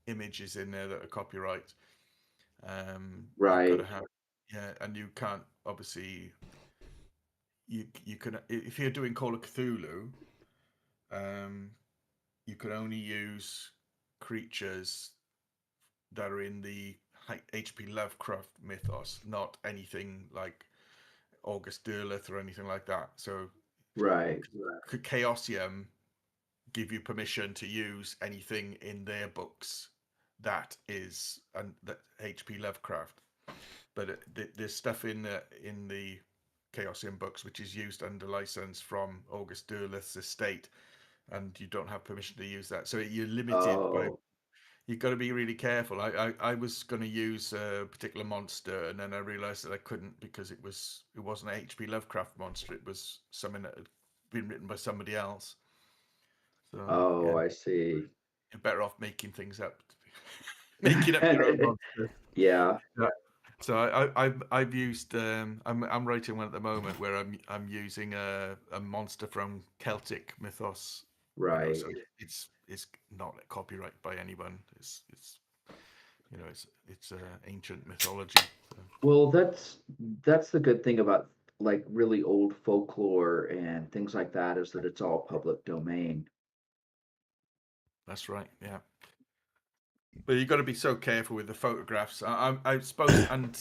images in there that are copyright. You've got to Right. have, yeah, and you can't obviously, you can, if you're doing Call of Cthulhu, um, you can only use creatures that are in the H.P. Lovecraft mythos, not anything like August Derleth or anything like that. So Right. could Chaosium give you permission to use anything in their books that is that H.P. Lovecraft? But there's stuff in the Chaosium books which is used under license from August Derleth's estate, and you don't have permission to use that. So you're limited by. Oh, You've got to be really careful. I was going to use a particular monster, and then I realized that I couldn't because it wasn't a H.P. Lovecraft monster. It was something that had been written by somebody else. So oh, yeah, I see. you're better off making things up, making up your own monster. Yeah. Yeah. So I've used I'm writing one at the moment where I'm using a monster from Celtic mythos. Right. So it's not copyright by anyone. It's it's ancient mythology. So. Well, that's the good thing about like really old folklore and things like that is that it's all public domain. That's right. Yeah. But you've got to be so careful with the photographs. I suppose, and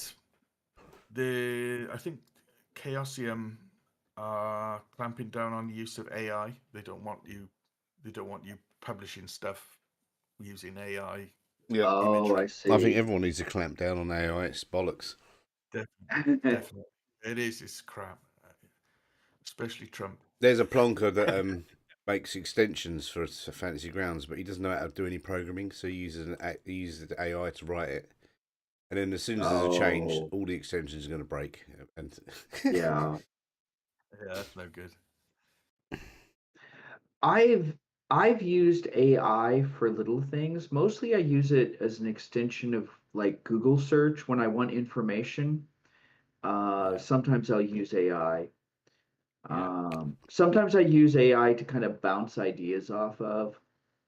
I think Chaosium are clamping down on the use of AI. They don't want you publishing stuff using AI Yeah, Oh, I imagery. I think see. everyone needs to clamp down on AI. It's bollocks. Definitely. It is. It's crap. Especially Trump. There's a plonker that makes extensions for Fantasy Grounds, but he doesn't know how to do any programming, so he uses the AI to write it. And then as soon as there's a change, Oh, all the extensions are going to break. And yeah. Yeah, that's no good. I've I've used AI for little things. Mostly I use it as an extension of like Google search when I want information. Yeah. Sometimes I'll use AI. Yeah. Sometimes I use AI to kind of bounce ideas off of.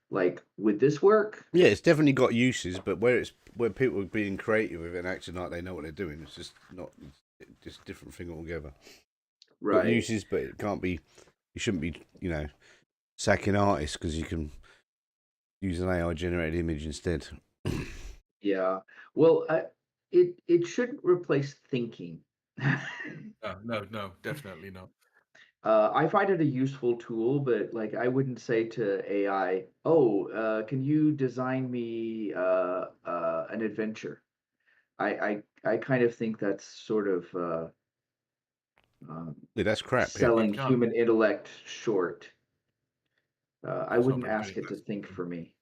Like, would this work? yeah, it's definitely got uses, but where people are being creative with it and acting like they know what they're doing, it's just not. It's just a different thing altogether. Got Right. uses, but it can't be. You shouldn't be, sacking artists because you can use an AI generated image instead. Yeah. Well, it shouldn't replace thinking. No, definitely not. I find it a useful tool, but like I wouldn't say to AI, "Oh, can you design me an adventure?" I kind of think that's sort of um, Yeah, that's crap. Yeah, You selling can't. human intellect short. I It's not wouldn't very good ask at it to that. think for me.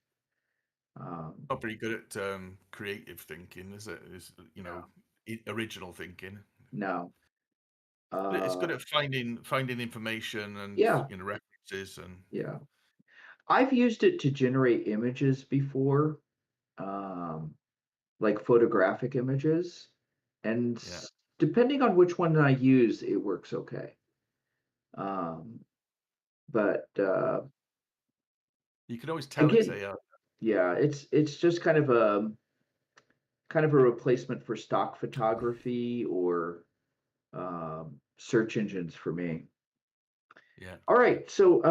Um, Not very good at creative thinking, is it? Is no, original thinking. no. But it's Uh, good at finding information and yeah, references and yeah. I've used it to generate images before, um, like photographic images, and yeah. depending on which one I use, it works okay. Um, but You can always tell it's again, AI. yeah, it's just kind of a replacement for stock photography or search engines for me. Yeah. All right, so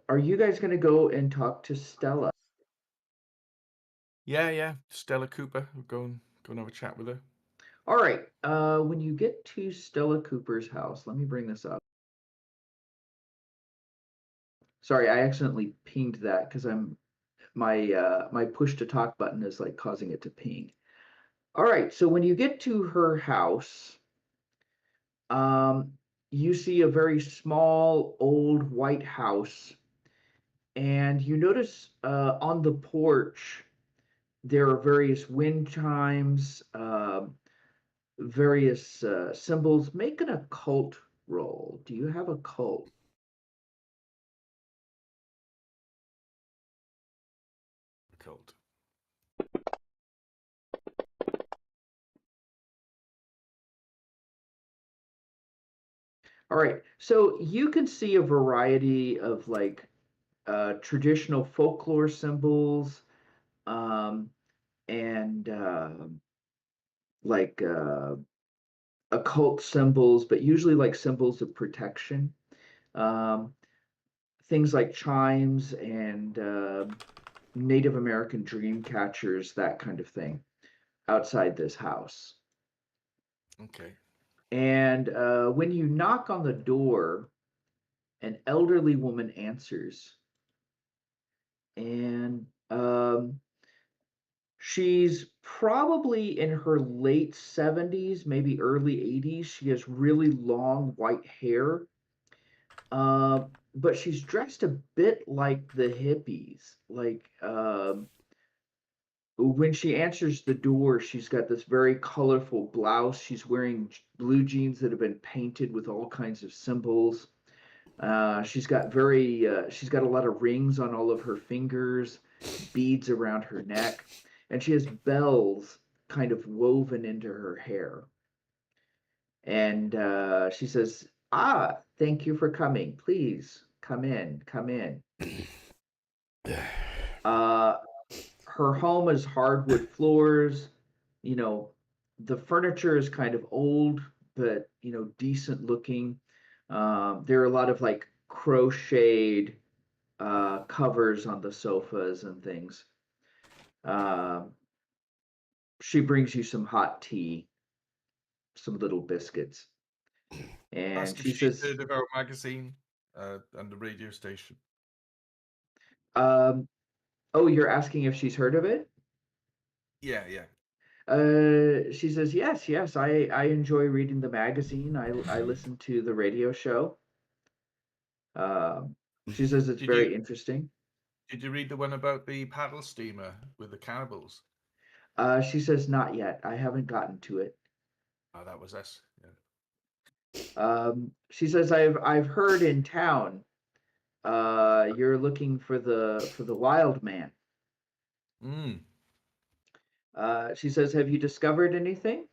are you guys going to go and talk to Stella? Yeah. Stella Cooper. We'll go and have a chat with her. All right, when you get to Stella Cooper's house, let me bring this up. Sorry, I accidentally pinged that because my push to talk button is like causing it to ping. All right, so when you get to her house, um, you see a very small old white house, and you notice on the porch there are various wind chimes, various symbols. Make an occult roll. Do you have a cult? Cult. All right. So you can see a variety of like traditional folklore symbols, um, and like occult symbols, but usually like symbols of protection. Um, Things like chimes and Native American dream catchers, that kind of thing, outside this house. Okay. And when you knock on the door, an elderly woman answers, and she's probably in her late 70s, maybe early 80s. She has really long white hair, uh, but she's dressed a bit like the hippies. Like when she answers the door, she's got this very colorful blouse. She's wearing blue jeans that have been painted with all kinds of symbols. She's got a lot of rings on all of her fingers, beads around her neck, and she has bells kind of woven into her hair. And she says, "Ah, thank you for coming. Please come in, come in." Uh, Her home is hardwood floors. You know, the furniture is kind of old, but decent looking. There are a lot of like crocheted covers on the sofas and things. Um, she brings you some hot tea, some little biscuits, and Ask if she she's says, heard of our magazine and the radio station. um, "Oh, you're asking if she's heard of it?" Yeah, yeah. She says, "Yes, yes, I enjoy reading the magazine. I listen to the radio show." Um, she says it's Did you very interesting. did you read the one about the paddle steamer with the cannibals? She says, "Not yet. I haven't gotten to it." Oh, that was us. Yeah. She says, "I've heard in town, you're looking for the wild man." Mm. She says, "Have you discovered anything?"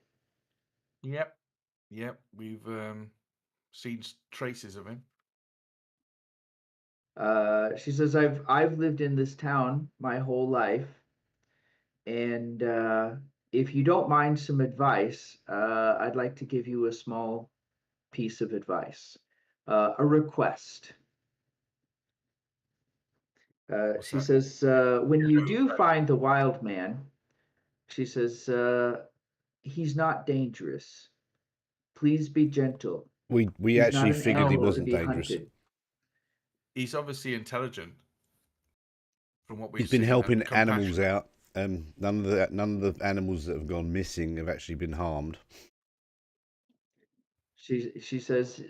Yep. Yep. We've seen traces of him. She says, "I've lived in this town my whole life, and if you don't mind some advice, I'd like to give you a small piece of advice, a request." What's She that? says, "When you do find the wild man," she says, "he's not dangerous. Please be gentle. We He's not actually an figured he animal No, to wasn't be dangerous. hunted." he's obviously intelligent from what He's we've been seen helping and animals compassionate. out. None of the animals that have gone missing have actually been harmed. She says,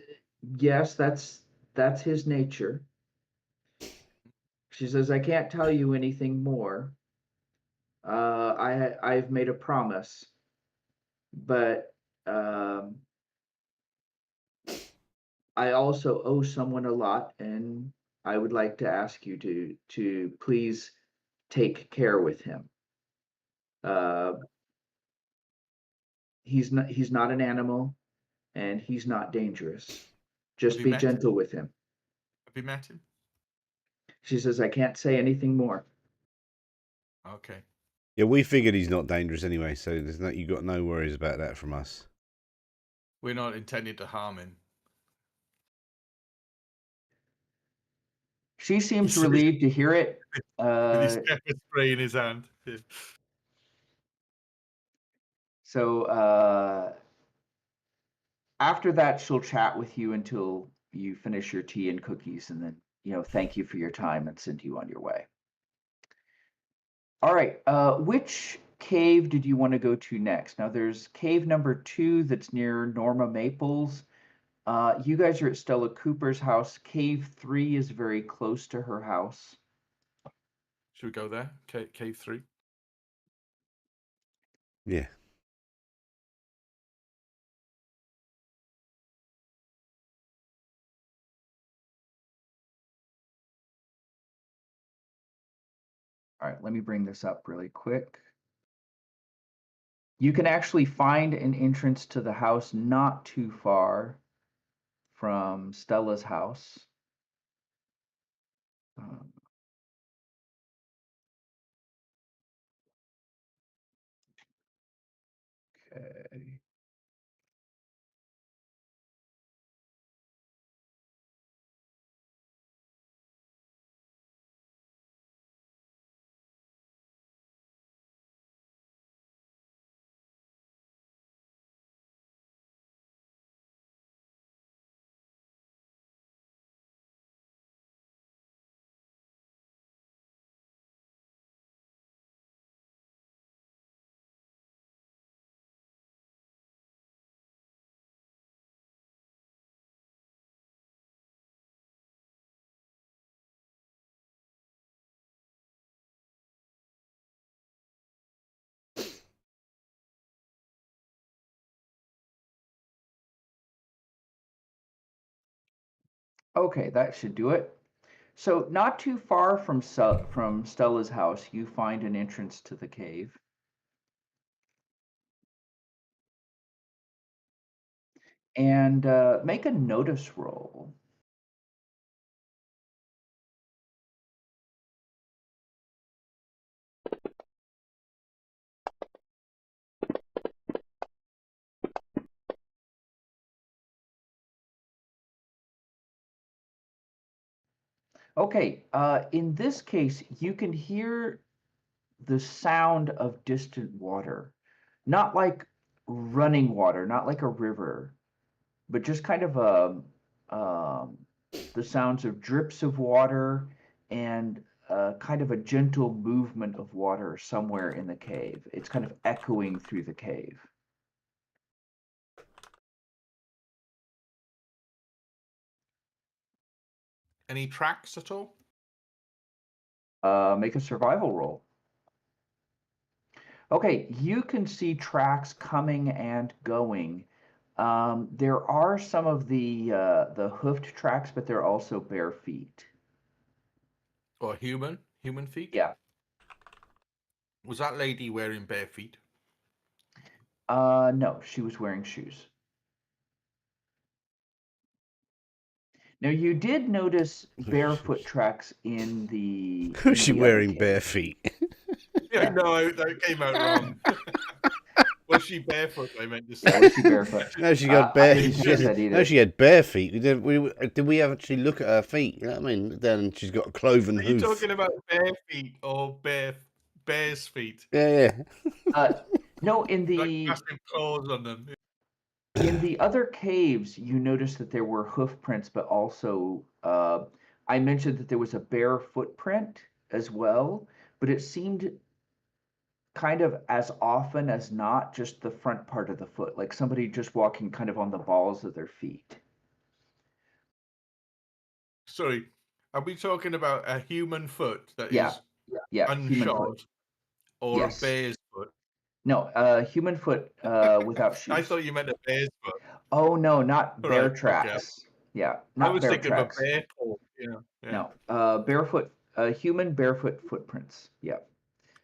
"Yes, that's his nature." She says, "I can't tell you anything more. I've made a promise, but um, I also owe someone a lot, and I would like to ask you to please take care with him. Uh, he's not an animal, and he's not dangerous. Have Just you be met him? gentle with him." Have you met him? She says, "I can't say anything more." Okay. Yeah, we figured he's not dangerous anyway, so you got no worries about that from us. We're not intending to harm him. She seems So relieved to hear it. with his Uh, pepper spray in his hand. so after that, she'll chat with you until you finish your tea and cookies, and then thank you for your time and send you on your way. All right. Which cave did you want to go to next? Now, there's cave number 2 that's near Norma Maples. You guys are at Stella Cooper's house. Cave 3 is very close to her house. Should we go there? Cave 3. Yeah. All right, let me bring this up really quick. You can actually find an entrance to the house not too far from Stella's house. Okay. Okay, that should do it. So not too far from Stella's house, you find an entrance to the cave. And make a notice roll. Okay, in this case, you can hear the sound of distant water. Not like running water, not like a river, but just kind of the sounds of drips of water and kind of a gentle movement of water somewhere in the cave. It's kind of echoing through the cave. Any tracks at all? Make a survival roll. Okay, you can see tracks coming and going. There are some of the hoofed tracks, but they're also bare feet. Or human feet? Yeah. Was that lady wearing bare feet? No, she was wearing shoes. Now you did notice barefoot tracks in the. Who's she in the other wearing cave. bare feet? Yeah, no, that came out wrong. Was she barefoot? I meant to say. Yeah, was she barefoot? No, she got bare. I didn't She catch had, that either. no, she had bare feet. Did we actually look at her feet? You know what I mean? Then she's got a cloven Are you hoof. talking about bare feet or bear's feet? Yeah. No, in Like the massive claws on them. in the other caves, you noticed that there were hoof prints, but also I mentioned that there was a bare footprint as well, but it seemed kind of as often as not just the front part of the foot, like somebody just walking kind of on the balls of their feet. Sorry, are we talking about a human foot that is Yeah, yeah, human foot. unshod, or Yes. a bear's foot? No, human foot without shoes. I thought you meant a bear's foot. Oh no, not All bear right, okay. tracks. Yeah, I not was bear thinking tracks. of a bear paw. Yeah. No, barefoot, human barefoot footprints. Yeah.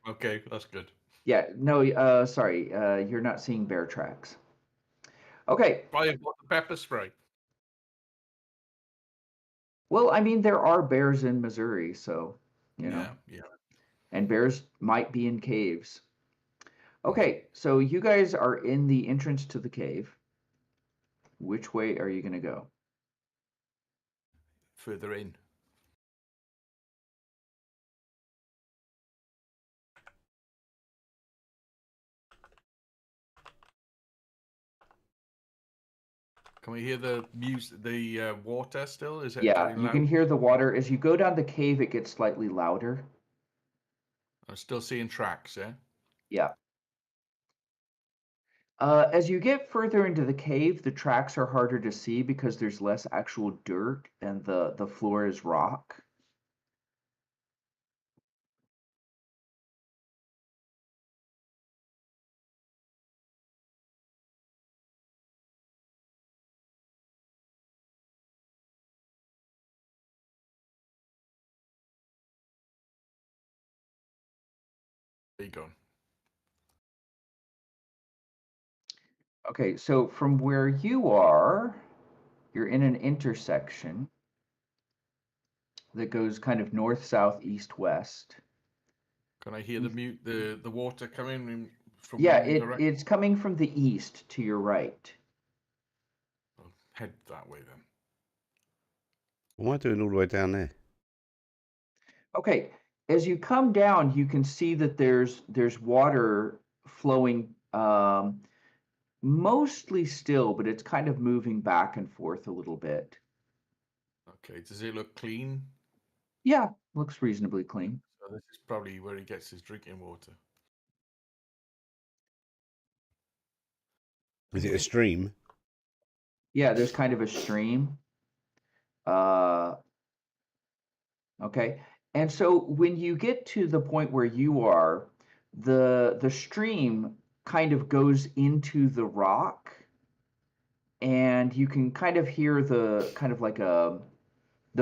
Okay, that's good. Yeah, no, sorry, you're not seeing bear tracks. Okay, Probably got the pepper spray. well, I mean, there are bears in Missouri, so, you know, Yeah. and bears might be in caves. Okay, so you guys are in the entrance to the cave. Which way are you going to go? Further in. Can we hear the music, the water still? Is it Yeah, getting you loud? can hear the water. As you go down the cave, it gets slightly louder. I'm still seeing tracks, yeah? Yeah. As you get further into the cave, the tracks are harder to see because there's less actual dirt and the floor is rock. There you go. Okay, so from where you are, you're in an intersection that goes kind of north, south, east, west. Can I hear the water coming from Yeah, one direction? it's coming from the east to your right. I'll head that way then. What am I doing all the way down there? Okay, as you come down, you can see that there's water flowing, mostly still, but it's kind of moving back and forth a little bit. Okay, does it look clean? Yeah, looks reasonably clean. So this is probably where he gets his drinking water. Is it a stream? Yeah, there's kind of a stream. Okay, and so when you get to the point where you are, the stream kind of goes into the rock, and you can kind of hear the kind of like the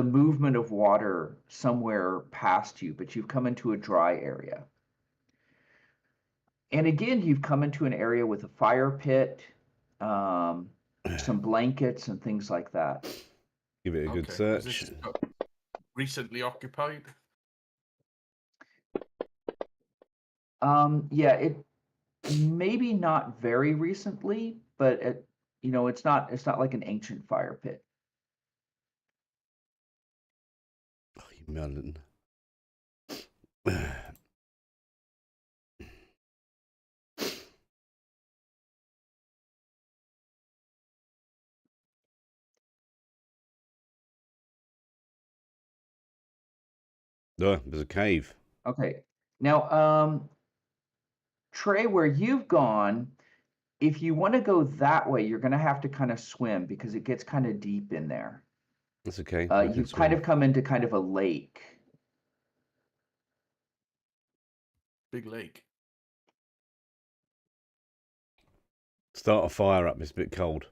movement of water somewhere past you, but you've come into a dry area. And again, you've come into an area with a fire pit, some blankets and things like that. Give it a good Okay, is search. this recently occupied? Yeah, it maybe not very recently, but it's not like an ancient fire pit. Oh, you melon. Oh, there's a cave. Okay. Now, Trey, where you've gone, if you want to go that way, you're going to have to kind of swim because it gets kind of deep in there. That's okay. I can You've kind swim. of come into kind of a lake. Big lake. Start a fire up. It's a bit cold.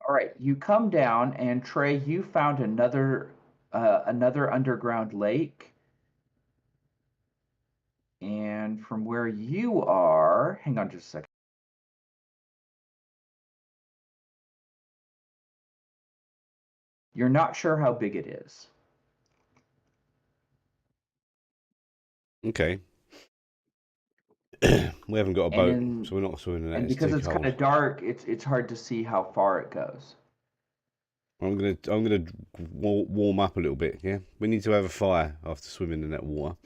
All right, you come down, and Trey, you found another underground lake. And from where you are, hang on just a second. You're not sure how big it is. Okay. We haven't got a boat, And so we're not swimming in that. and It's because too it's kind cold. of dark, it's hard to see how far it goes. I'm gonna warm up a little bit. Yeah, we need to have a fire after swimming in that water.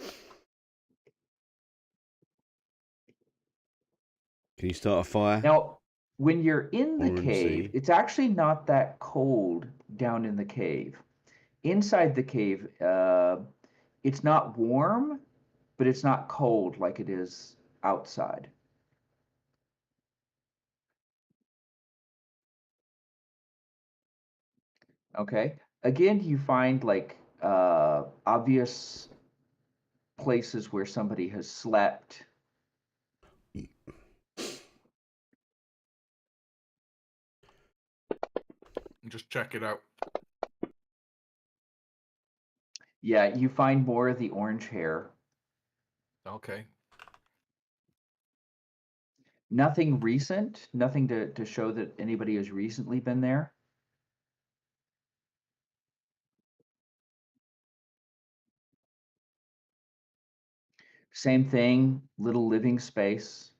Can you start a fire? Now, when you're in the Or in the cave, sea? it's actually not that cold down in the cave. Inside the cave, it's not warm, but it's not cold like it is outside. Okay. Again, you find like obvious places where somebody has slept. Just check it out. Yeah, you find more of the orange hair. Okay. Nothing recent, nothing to show that anybody has recently been there. Same thing, little living space.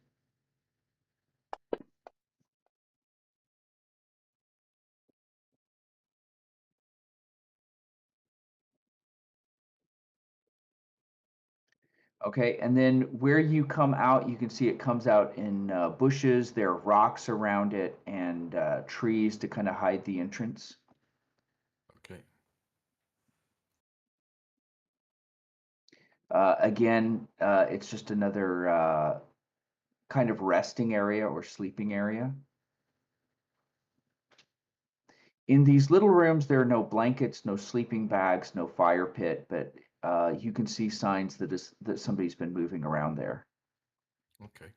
Okay, and then where you come out, you can see it comes out in bushes. There are rocks around it and trees to kind of hide the entrance. Okay. Again, it's just another kind of resting area or sleeping area. In these little rooms, there are no blankets, no sleeping bags, no fire pit, but you can see signs that somebody's been moving around there. Okay.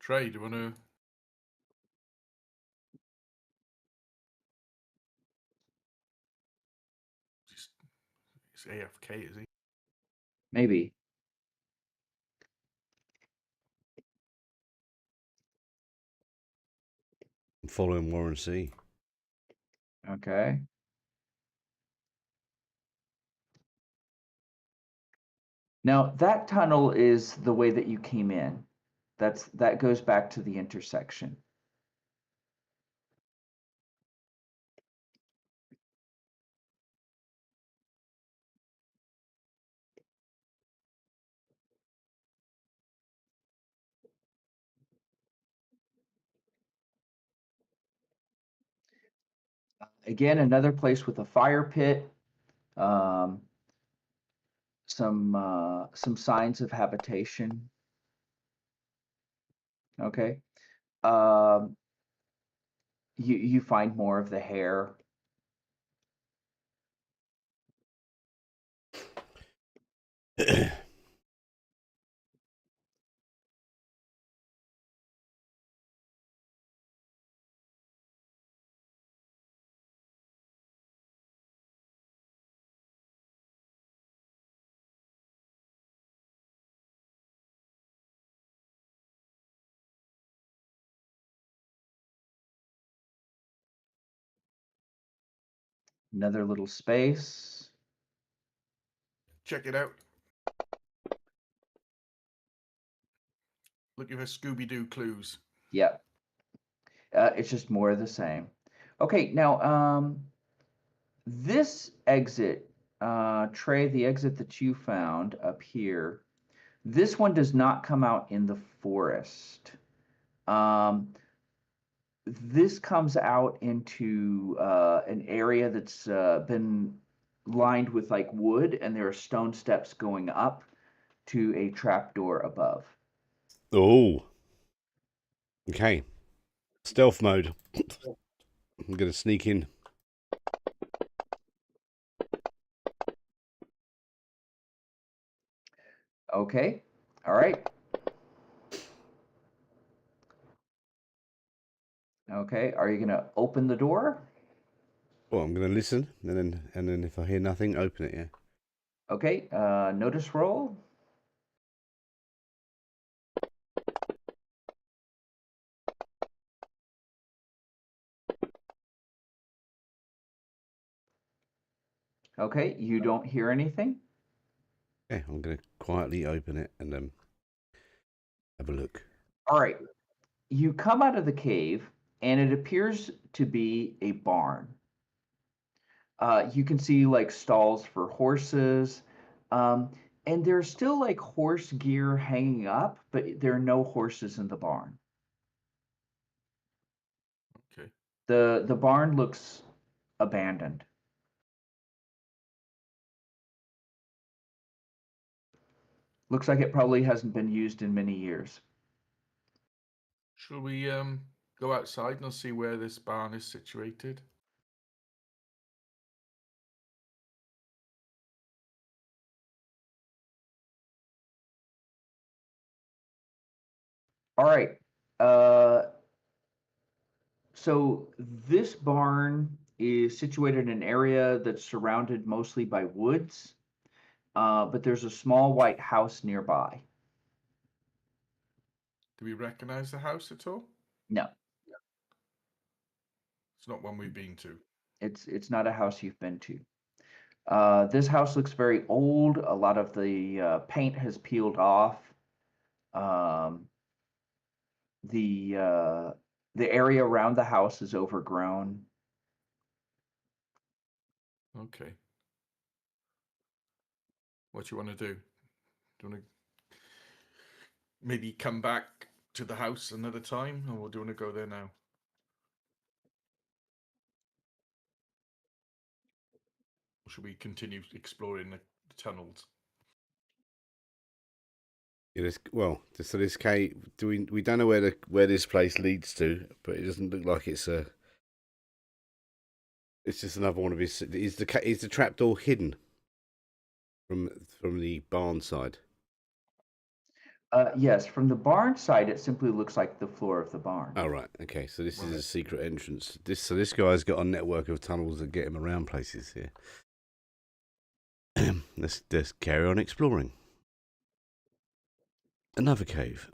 Trey, do you want to? He's AFK, is he? Maybe. I'm following Warren C. Okay. Now that tunnel is the way that you came in. That goes back to the intersection. Again, another place with a fire pit. Some signs of habitation. Okay. Um, you find more of the hair. Another little space. Check it out. Looking for Scooby-Doo clues. Yep. It's just more of the same. Okay, now this exit, Trey, the exit that you found up here, this one does not come out in the forest. This comes out into an area that's been lined with like wood, and there are stone steps going up to a trapdoor above. Oh. Okay. Stealth mode. I'm going to sneak in. Okay. All right. Okay. Are you going to open the door? Well, I'm going to listen, and then if I hear nothing, open it, yeah. Okay. Notice roll. Okay. You don't hear anything. Okay, I'm going to quietly open it and have a look. All right. You come out of the cave, and it appears to be a barn. You can see like stalls for horses, um, and there's still like horse gear hanging up, but there are no horses in the barn. Okay. The barn looks abandoned. Looks like it probably hasn't been used in many years. Shall we go outside and see where this barn is situated? All right. Uh, so this barn is situated in an area that's surrounded mostly by woods, but there's a small white house nearby. Do we recognize the house at all? No, It's not one we've been to. it's not a house you've been to. This house looks very old. A lot of the paint has peeled off. Um, the uh, the area around the house is overgrown. Okay. What do you want to do? Do you want to maybe come back to the house another time, or do you want to go there now? Or should we continue exploring the tunnels? Yeah, so this cave. We don't know where this place leads to, but it doesn't look like it's a. It's just another one of his. Is the trapdoor hidden from the barn side? Yes, from the barn side, it simply looks like the floor of the barn. Oh right, okay. So this is Right. a secret entrance. This guy's got a network of tunnels that get him around places here. Let's carry on exploring. Another cave.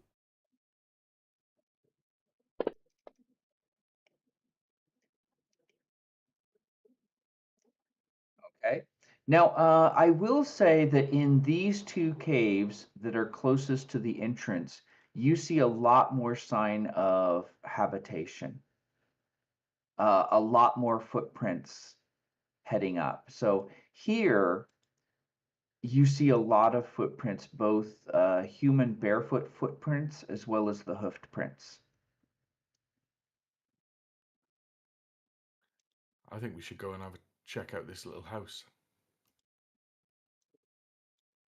Okay. Now, I will say that in these two caves that are closest to the entrance, you see a lot more sign of habitation, a lot more footprints heading up. So here, you see a lot of footprints, both human barefoot footprints as well as the hoofed prints. I think we should go and have a check out this little house.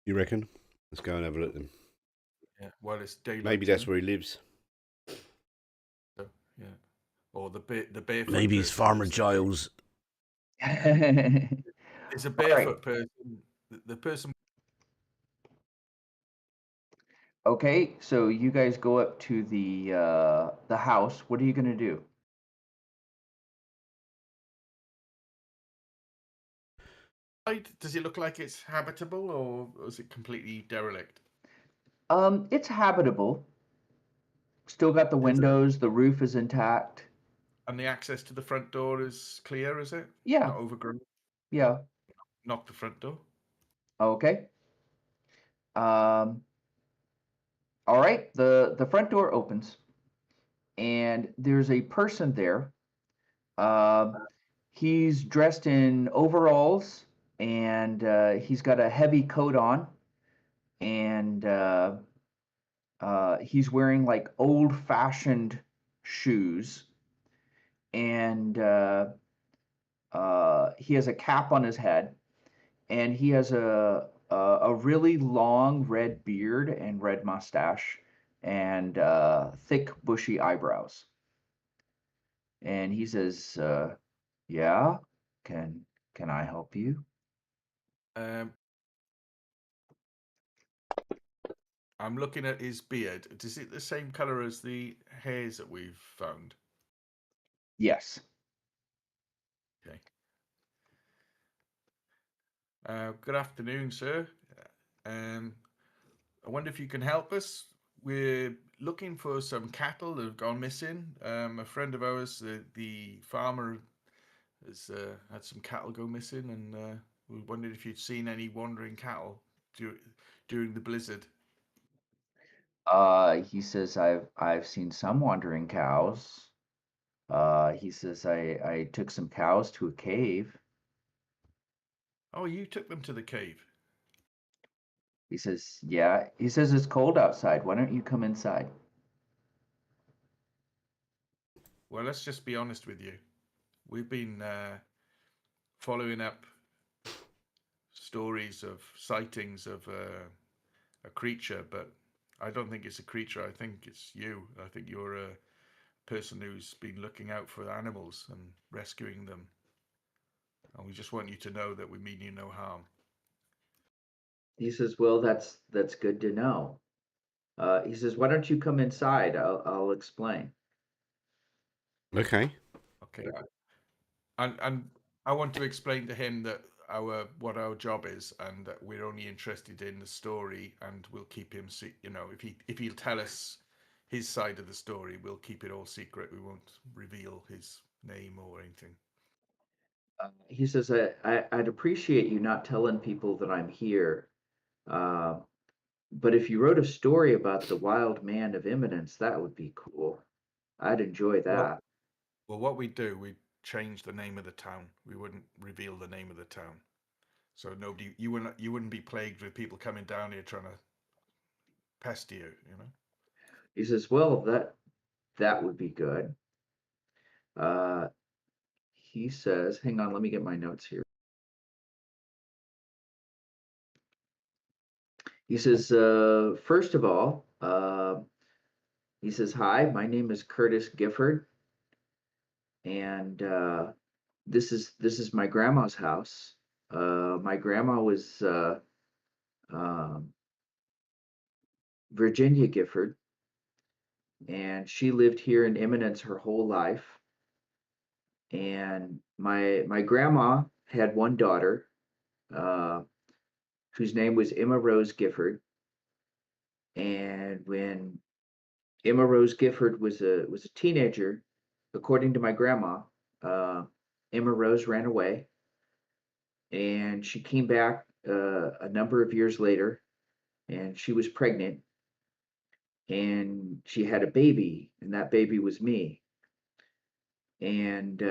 You reckon? Let's go and have a look then. Yeah. While it's daylight. Maybe that's where he lives. So, yeah. Or the barefoot. Maybe he's person Farmer lives- Giles. It's a All right. barefoot person. The person. Okay, so you guys go up to the house. What are you gonna do? Does it look like it's habitable, or is it completely derelict? It's habitable. Still got the windows, the roof is intact. And the access to the front door is clear, is it? Yeah, Not overgrown. yeah. Knock the front door. Okay. Um, all right, the front door opens and there's a person there. He's dressed in overalls and he's got a heavy coat on and he's wearing like old-fashioned shoes and he has a cap on his head and he has a really long red beard and red mustache and thick bushy eyebrows. And he says, "Yeah, can I help you?" Um, I'm looking at his beard. Is it the same color as the hairs that we've found? Yes. Okay. Good afternoon, sir. I wonder if you can help us. We're looking for some cattle that have gone missing. A friend of ours, the farmer, has had some cattle go missing, and we wondered if you'd seen any wandering cattle during the blizzard. He says, I've seen some wandering cows. He says, I took some cows to a cave. Oh, you took them to the cave. He says, yeah. He says, it's cold outside. Why don't you come inside? Well, let's just be honest with you. We've been following up stories of sightings of a creature, but I don't think it's a creature. I think it's you. I think you're a person who's been looking out for animals and rescuing them. And we just want you to know that we mean you no harm. He says, well, that's good to know. He says, why don't you come inside? I'll explain. Okay. Okay. And I want to explain to him that what our job is, and that we're only interested in the story, and we'll keep him. If he'll tell us his side of the story, we'll keep it all secret. We won't reveal his name or anything. He says, I'd appreciate you not telling people that I'm here. But if you wrote a story about the wild man of Eminence, that would be cool. I'd enjoy that. Well, what we do, we change the name of the town. We wouldn't reveal the name of the town, so you wouldn't be plagued with people coming down here trying to pester you. He says, well, that would be good. He says, hang on, let me get my notes here. He says, first of all, he says, "Hi, my name is Curtis Gifford, and this is my grandma's house. My grandma was um, Virginia Gifford, and she lived here in Eminence her whole life. And my grandma had one daughter, uh, whose name was Emma Rose Gifford. And when Emma Rose Gifford was a teenager, according to my grandma, uh, Emma Rose ran away, and she came back a number of years later, and she was pregnant, and she had a baby, and that baby was me. And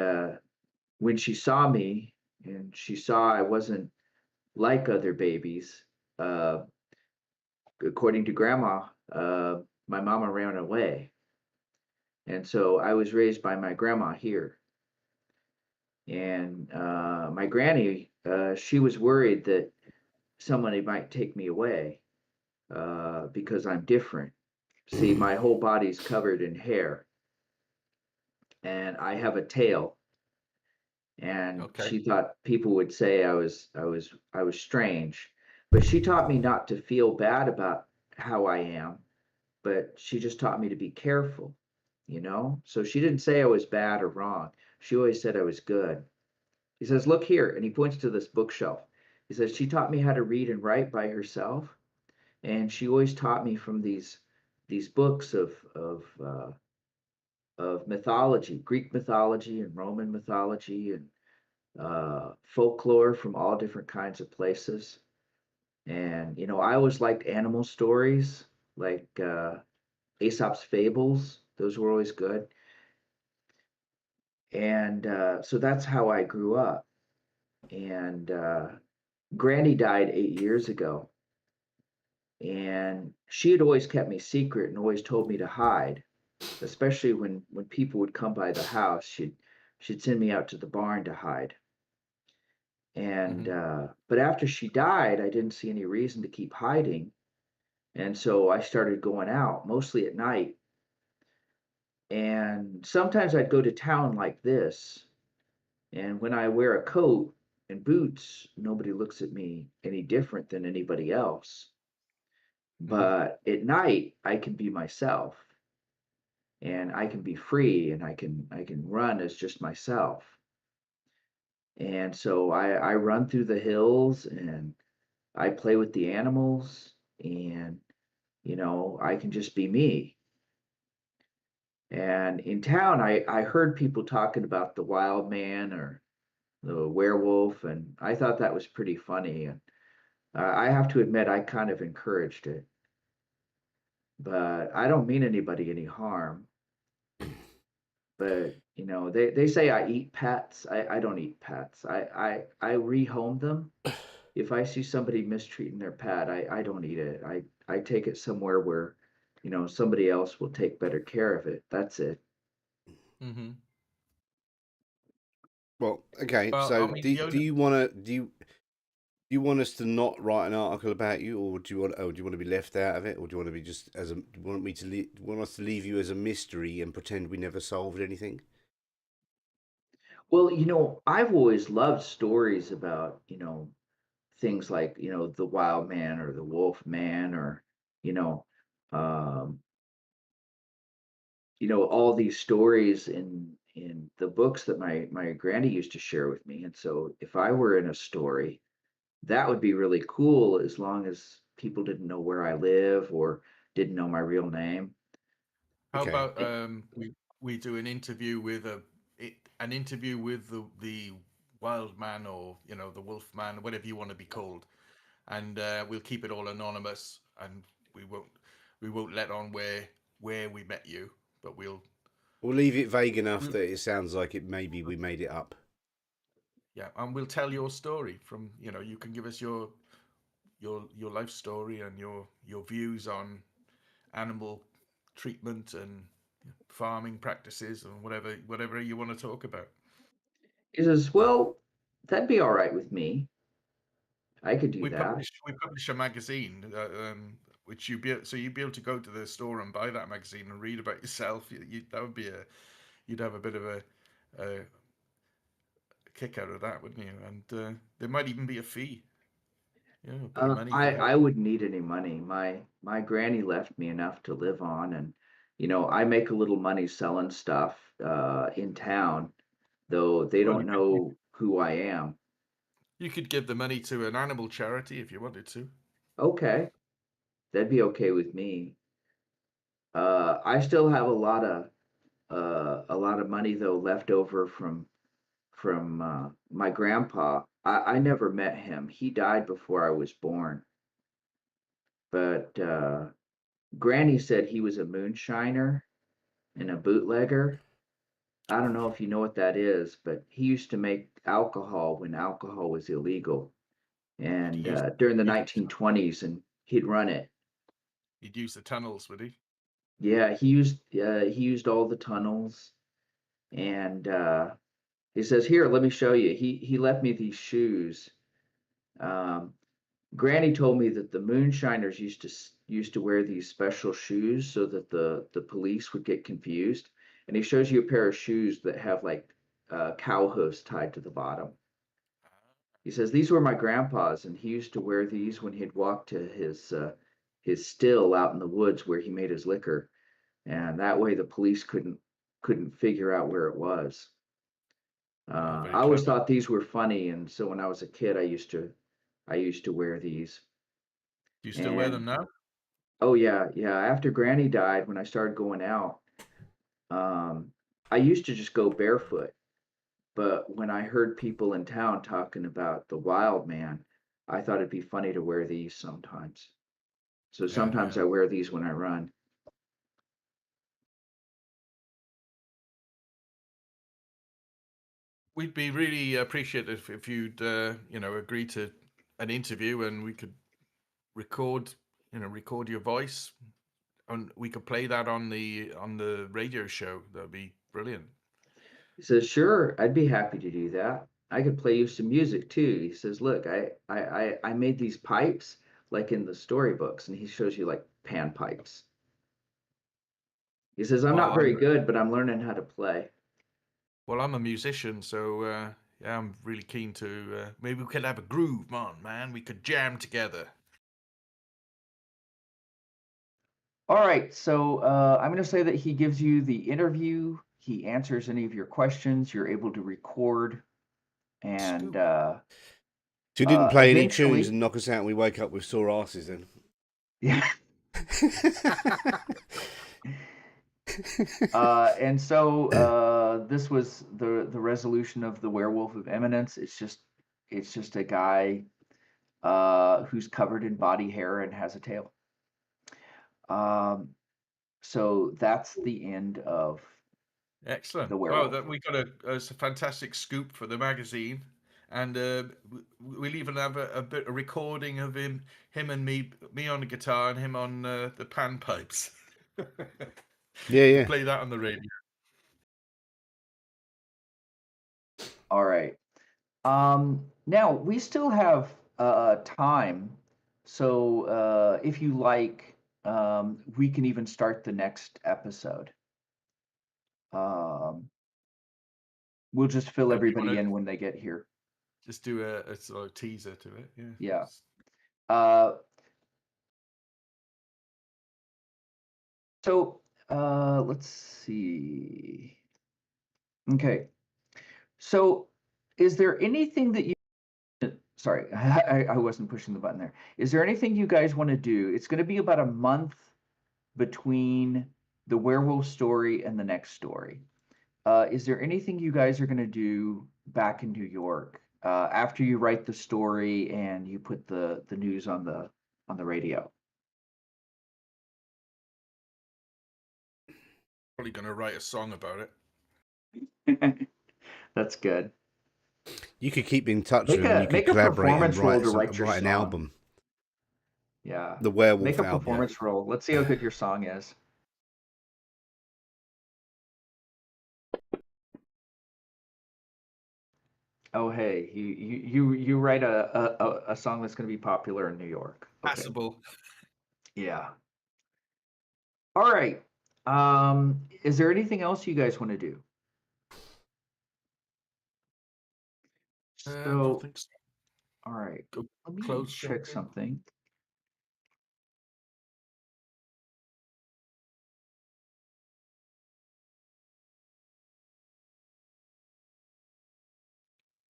when she saw me, and she saw I wasn't like other babies, uh, according to grandma, my mama ran away. And so I was raised by my grandma here. And my granny, she was worried that somebody might take me away because I'm different. See, my whole body's covered in hair, and I have a tail. And Okay. she thought people would say I was strange. But she taught me not to feel bad about how I am, but she just taught me to be careful, you know? So she didn't say I was bad or wrong. She always said I was good. He says, "Look here," and he points to this bookshelf. He says, "She taught me how to read and write by herself, and she always taught me from these books of mythology, Greek mythology and Roman mythology and folklore from all different kinds of places." And I always liked animal stories, like Aesop's fables. Those were always good. And so that's how I grew up. And Granny died 8 years ago, and she had always kept me secret and always told me to hide, especially when people would come by the house. She'd send me out to the barn to hide. And Hmm. but after she died, I didn't see any reason to keep hiding, and so I started going out, mostly at night. And sometimes I'd go to town like this, and when I wear a coat and boots, nobody looks at me any different than anybody else. Hmm. But at night, I can be myself, and I can be free, and I can run as just myself. And so I run through the hills, and I play with the animals, and I can just be me. And in town, I heard people talking about the wild man or the werewolf, and I thought that was pretty funny. And I have to admit, I kind of encouraged it, but I don't mean anybody any harm. But they say I eat pets. I don't eat pets. I rehome them. If I see somebody mistreating their pet, I don't eat it. I take it somewhere where somebody else will take better care of it. That's it. Hmm. Well, okay. Well, So I mean, the do only you want to do you want us to not write an article about you, or do you want to be left out of it, or do you want to be just as a do you want me to want us to leave you as a mystery and pretend we never solved anything? Well, I've always loved stories about, things like, the wild man or the wolf man or, you know, um, all these stories in the books that my granny used to share with me. And so if I were in a story, that would be really cool as long as people didn't know where I live or didn't know my real name. how Okay. about we do an interview with an interview with the wild man, or the wolf man, whatever you want to be called, and we'll keep it all anonymous, and we won't we won't let on where we met you, but We'll leave it vague enough we'll that it sounds like it maybe we made it up. yeah, and we'll tell your story from you can give us your life story and your views on animal treatment and farming practices and whatever you want to talk about. He says, "Well, that'd be all right with me." I could do We that. publish a magazine, which you'd be able to go to the store and buy that magazine and read about yourself. That would be you'd have a bit of a kick out of that, wouldn't you? And there might even be a fee, a bit of money for that. I wouldn't need any money. My granny left me enough to live on, and I make a little money selling stuff in town, though they Well, don't know who I am. you could give the money to an animal charity if you wanted to. Okay, that'd be okay with me. I still have a lot of money though left over from my grandpa. I never met him. He died before I was born. But Granny said he was a moonshiner and a bootlegger. I don't know if you know what that is, but he used to make alcohol when alcohol was illegal, and He'd use, during the use 1920s, and he'd run it. he'd use the tunnels, would he? Yeah, he used all the tunnels, and he says, "Here, let me show you." He left me these shoes. Um, Granny told me that the moonshiners used to wear these special shoes so that the police would get confused. And he shows you a pair of shoes that have like cow hooves tied to the bottom. He says these were my grandpa's, and he used to wear these when he'd walk to his still out in the woods where he made his liquor, and that way the police couldn't figure out where it was. Oh, very I always clever. thought these were funny, and so when I was a kid, I used to wear these. Do you still wear them And now? oh yeah, yeah. After Granny died, when I started going out, um, I used to just go barefoot. But when I heard people in town talking about the wild man, I thought it'd be funny to wear these sometimes. So Yeah, sometimes yeah. I wear these when I run. We'd be really appreciative if you'd, agree to an interview and we could record, record your voice, and we could play that on the radio show. That'd be brilliant. He says, "Sure, I'd be happy to do that. I could play you some music too." He says, "Look, I made these pipes like in the storybooks," and he shows you like pan pipes. He says, "I'm not Well, very good, but I'm learning how to play." I'm a musician, so yeah, I'm really keen to. Maybe we could have a groove, man. We could jam together. All right, so I'm going to say that he gives you the interview. He answers any of your questions. You're able to record, and Scoop. So you didn't play any tunes eventually, and knock us out and we wake up with sore asses then? yeah. And so this was the resolution of the Werewolf of Eminence. It's just a guy who's covered in body hair and has a tail. So that's the end of Excellent. the Well, werewolf. that we got a fantastic scoop for the magazine, and we'll even have a recording of him and me on the guitar and him on the panpipes. Yeah. Play that on the radio. All right. Now we still have time, so if you like, we can even start the next episode. We'll just fill Do you everybody want in to when they get here. just do a sort of teaser to it? Yeah. Yeah. Uh, so let's see. Okay. So is there anything that you sorry, I wasn't pushing the button there. Is there anything you guys want to do? It's going to be about a month between the werewolf story and the next story. Is there anything you guys are going to do back in New York after you write the story and you put the news on the radio? Probably gonna write a song about it. That's good. You could keep in touch with Make him and you a could make a collaborate and performance roll to write your write an song. album. Yeah. The Werewolf Make a album. performance roll. Let's see how good your song is. Oh, hey, you write a song that's going to be popular in New York. Okay. Passable. Yeah. All right. Is there anything else you guys want to do? I don't So, think so. all right. Go Let me clothes check shopping. something.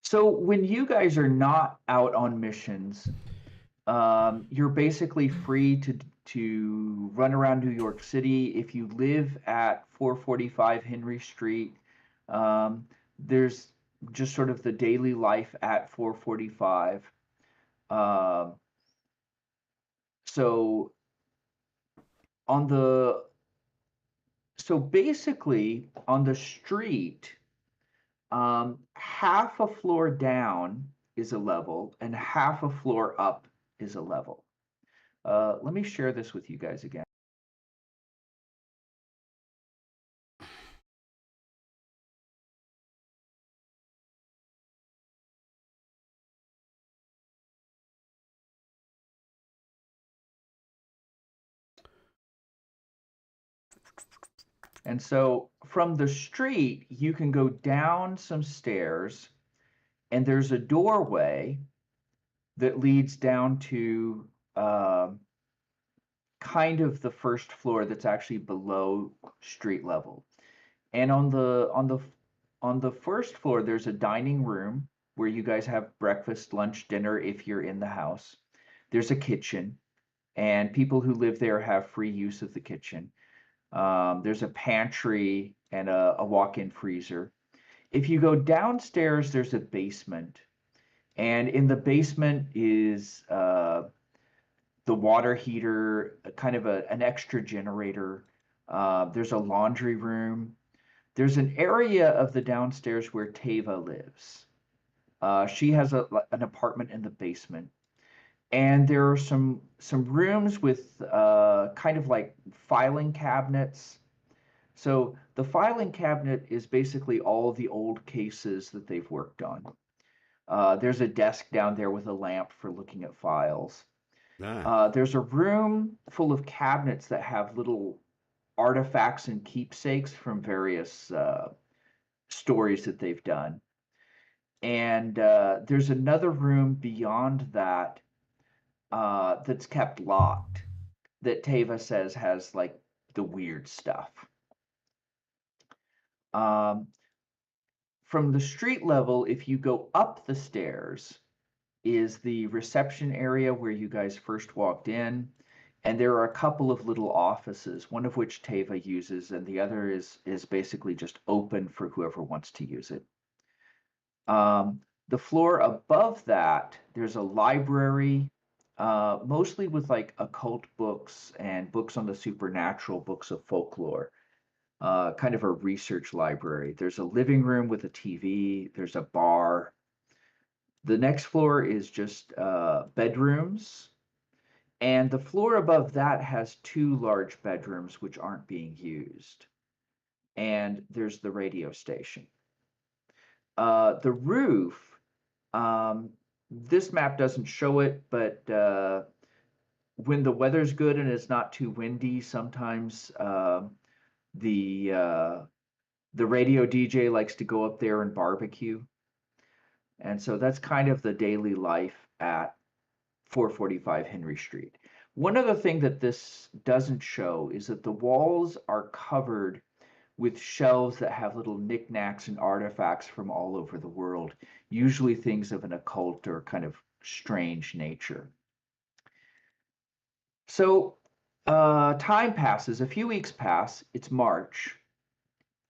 So when you guys are not out on missions, you're basically free to run around New York City. If you live at 445 Henry Street, there's just sort of the daily life at 445. Um, so on the so basically on the street, half a floor down is a level and half a floor up is a level. Let me share this with you guys again. And so from the street, you can go down some stairs, and there's a doorway that leads down to uh, kind of the first floor that's actually below street level. And on the first floor, there's a dining room where you guys have breakfast, lunch, dinner if you're in the house. There's a kitchen, and people who live there have free use of the kitchen. There's a pantry and a walk-in freezer. If you go downstairs, there's a basement, and in the basement is the water heater, kind of an extra generator. There's a laundry room. There's an area of the downstairs where Tava lives. She has an apartment in the basement, and there are some rooms with kind of like filing cabinets. So the filing cabinet is basically all of the old cases that they've worked on. There's a desk down there with a lamp for looking at files. Ah, There's a room full of cabinets that have little artifacts and keepsakes from various stories that they've done. And there's another room beyond that that's kept locked that Tava says has like the weird stuff. Um, from the street level, if you go up the stairs, is the reception area where you guys first walked in. And there are a couple of little offices, one of which Tava uses, and the other is basically just open for whoever wants to use it. The floor above that, there's a library, mostly with like occult books and books on the supernatural, books of folklore, kind of a research library. There's a living room with a TV, there's a bar. The next floor is just bedrooms. And the floor above that has two large bedrooms which aren't being used. And there's the radio station. The roof, um, this map doesn't show it, but when the weather's good and it's not too windy, sometimes the uh, the radio DJ likes to go up there and barbecue. And so that's kind of the daily life at 445 Henry Street. One other thing that this doesn't show is that the walls are covered with shelves that have little knickknacks and artifacts from all over the world, usually things of an occult or kind of strange nature. So time passes, a few weeks pass, it's March,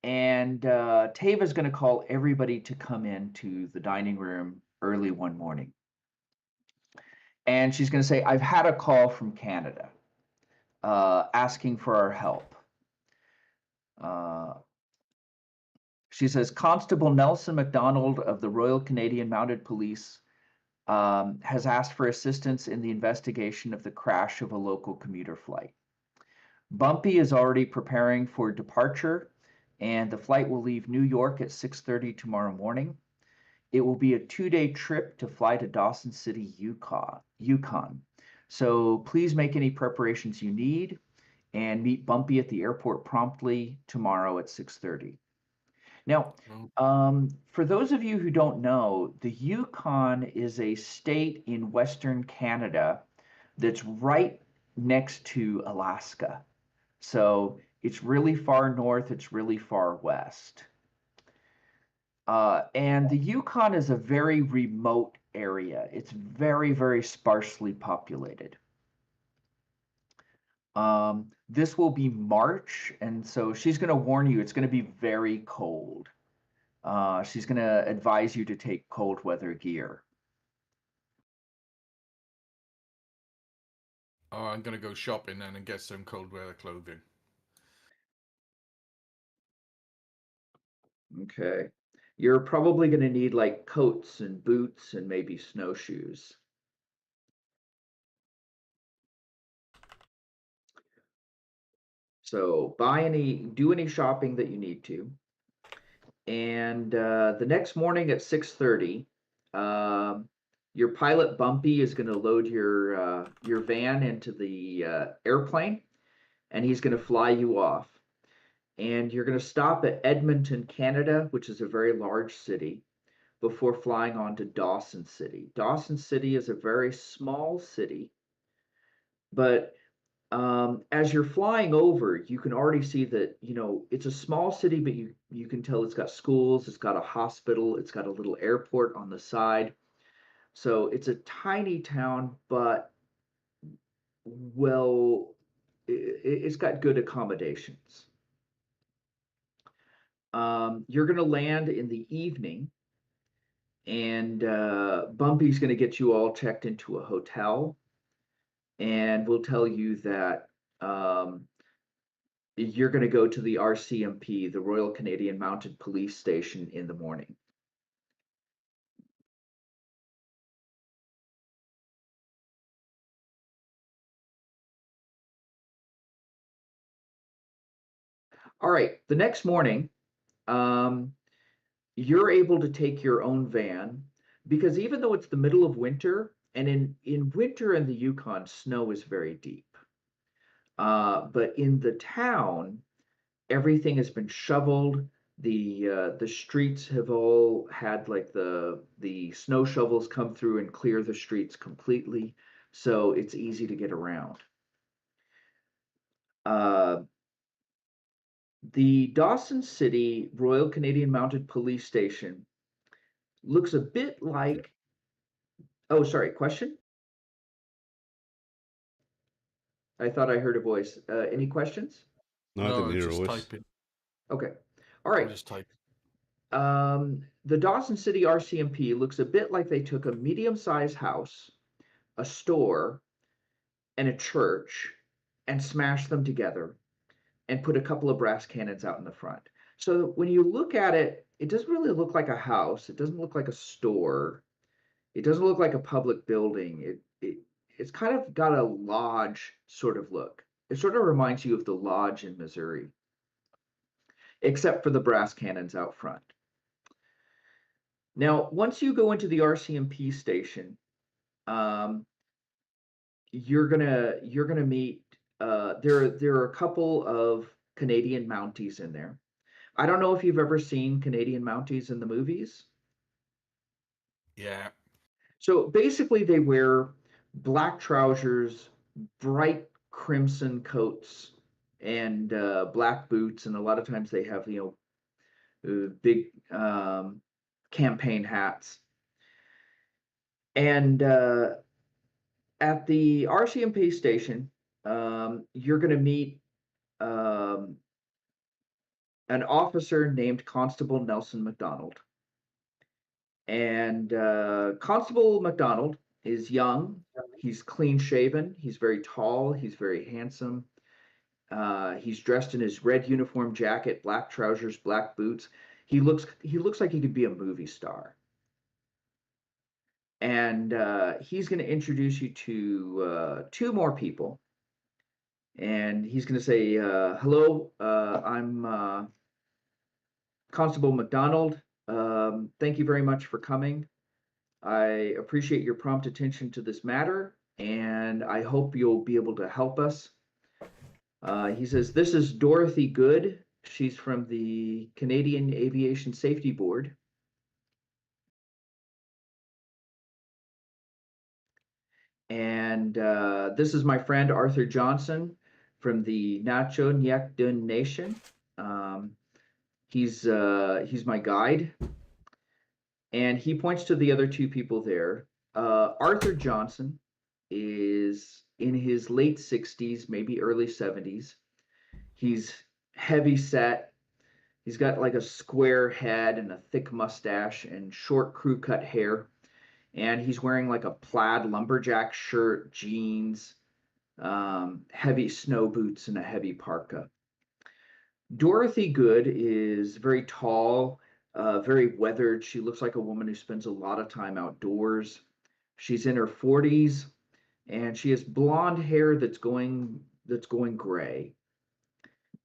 and Tava's going to call everybody to come into the dining room early one morning. And she's going to say, I've had a call from Canada asking for our help. Uh, she says, Constable Nelson MacDonald of the Royal Canadian Mounted Police has asked for assistance in the investigation of the crash of a local commuter flight. Bumpy is already preparing for departure, and the flight will leave New York at 6:30 tomorrow morning. It will be a 2-day trip to fly to Dawson City, Yukon. So please make any preparations you need and meet Bumpy at the airport promptly tomorrow at 6:30. Now, for those of you who don't know, the Yukon is a state in Western Canada that's right next to Alaska. So it's really far north, it's really far west. And the Yukon is a very remote area. It's very, very sparsely populated. This will be March, and so she's going to warn you it's going to be very cold. She's going to advise you to take cold weather gear. Oh, I'm going to go shopping then and get some cold weather clothing. Okay. You're probably going to need like coats and boots and maybe snowshoes. So do any shopping that you need to. And the next morning at 6:30, your pilot Bumpy is going to load your van into the airplane, and he's going to fly you off. And you're going to stop at Edmonton, Canada, which is a very large city, before flying on to Dawson City. Dawson City is a very small city, but as you're flying over, you can already see that, it's a small city, but you can tell it's got schools, it's got a hospital, it's got a little airport on the side. So it's a tiny town, but well, it's got good accommodations. You're going to land in the evening, and Bumpy's going to get you all checked into a hotel, and we'll tell you that you're going to go to the RCMP, the Royal Canadian Mounted Police Station, in the morning. All right, the next morning, you're able to take your own van, because even though it's the middle of winter, and in winter in the Yukon, snow is very deep. But in the town, everything has been shoveled. The streets have all had like the snow shovels come through and clear the streets completely, so it's easy to get around. The Dawson City Royal Canadian Mounted Police Station looks a bit like. Oh, sorry, question? I thought I heard a voice. Any questions? No, I didn't hear a just voice. typing. Okay. All right. Just typing. The Dawson City RCMP looks a bit like they took a medium-sized house, a store, and a church, and smashed them together and put a couple of brass cannons out in the front. So when you look at it, it doesn't really look like a house. It doesn't look like a store. It doesn't look like a public building. It's kind of got a lodge sort of look. It sort of reminds you of the lodge in Missouri, except for the brass cannons out front. Now, once you go into the RCMP station, you're gonna meet. There are a couple of Canadian Mounties in there. I don't know if you've ever seen Canadian Mounties in the movies. Yeah. So basically, they wear black trousers, bright crimson coats, and black boots, and a lot of times they have big campaign hats. And at the RCMP station, you're going to meet an officer named Constable Nelson McDonald. And Constable McDonald is young. He's clean shaven. He's very tall. He's very handsome. He's dressed in his red uniform jacket, black trousers, black boots. He looks like he could be a movie star. And he's going to introduce you to two more people. And he's going to say, hello, I'm Constable McDonald. Thank you very much for coming. I appreciate your prompt attention to this matter, and I hope you'll be able to help us. He says, this is Dorothy Good. She's from the Canadian Aviation Safety Board. And this is my friend Arthur Johnson from the Nacho Nyakdun Nation. Um, he's my guide, and he points to the other two people there. Arthur Johnson is in his late 60s, maybe early 70s. He's heavy set. He's got like a square head and a thick mustache and short crew cut hair. And he's wearing like a plaid lumberjack shirt, jeans, heavy snow boots, and a heavy parka. Dorothy Good is very tall, very weathered. She looks like a woman who spends a lot of time outdoors. She's in her 40s, and she has blonde hair that's going gray.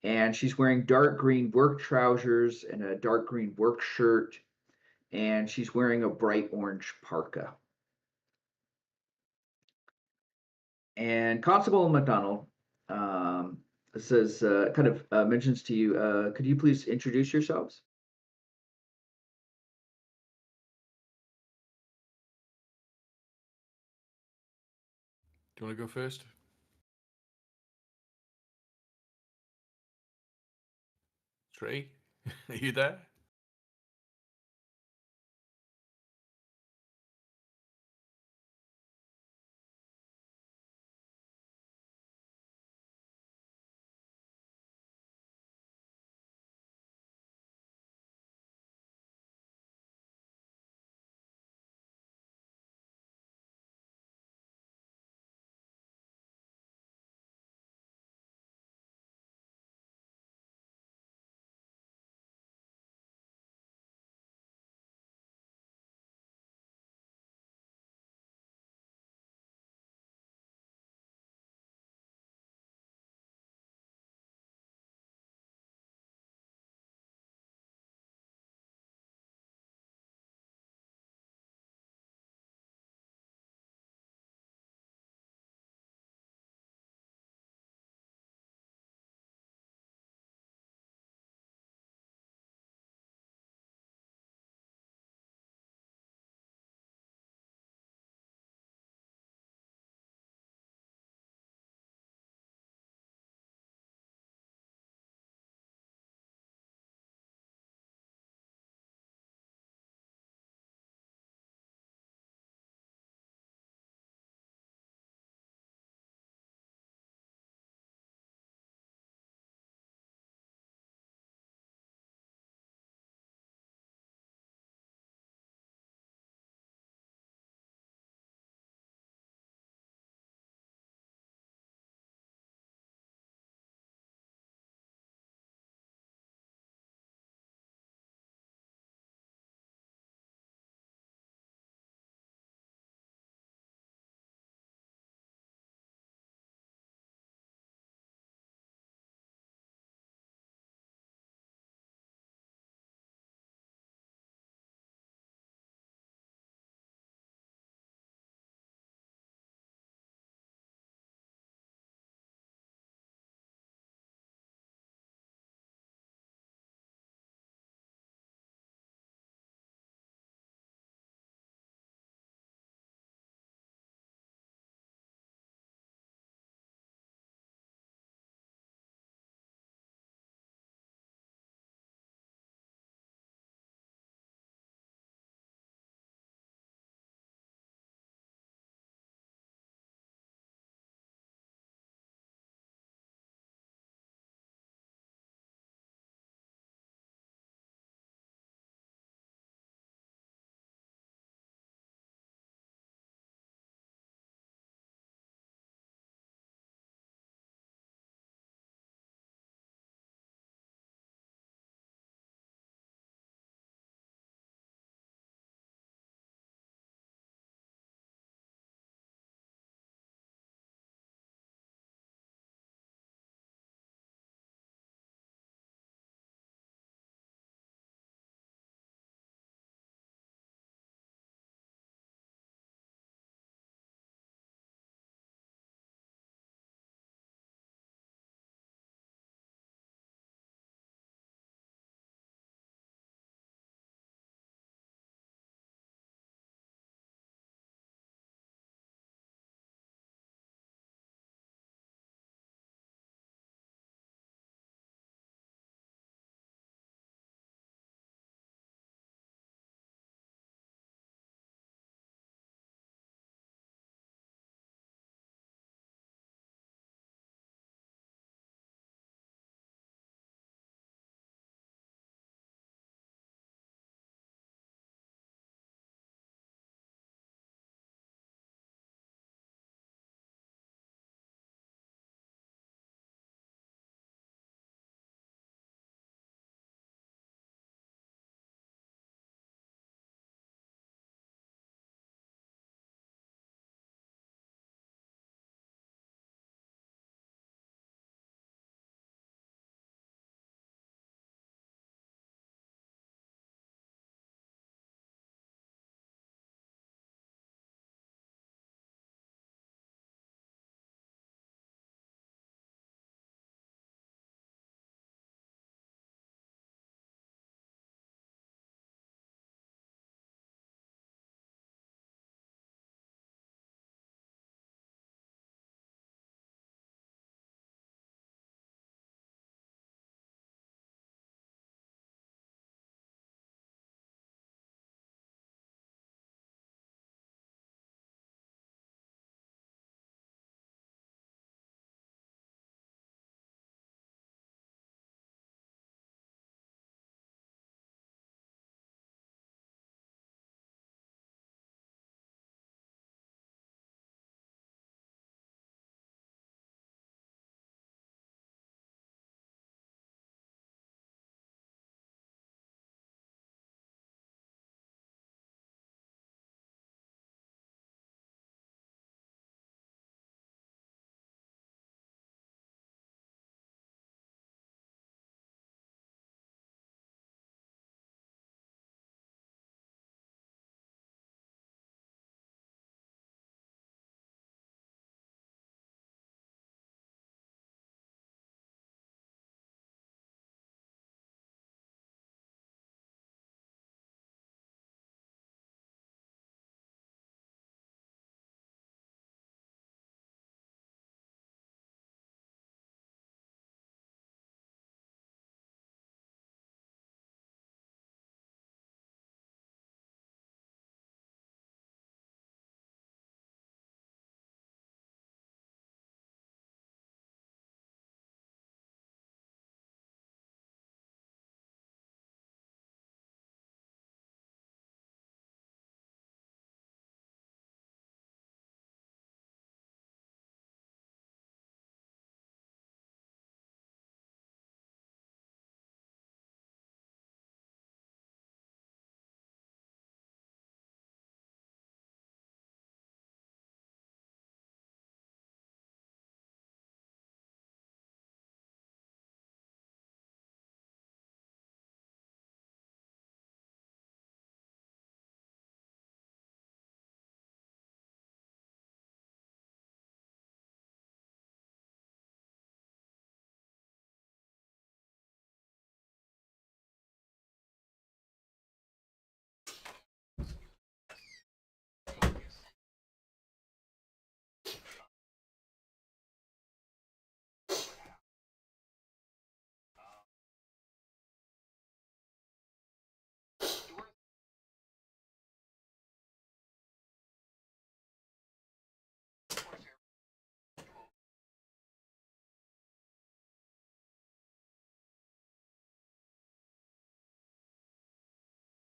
And she's wearing dark green work trousers and a dark green work shirt, and she's wearing a bright orange parka. And Constable McDonald says, kind of mentions to you, could you please introduce yourselves? Do you want to go first? Trey, are you there?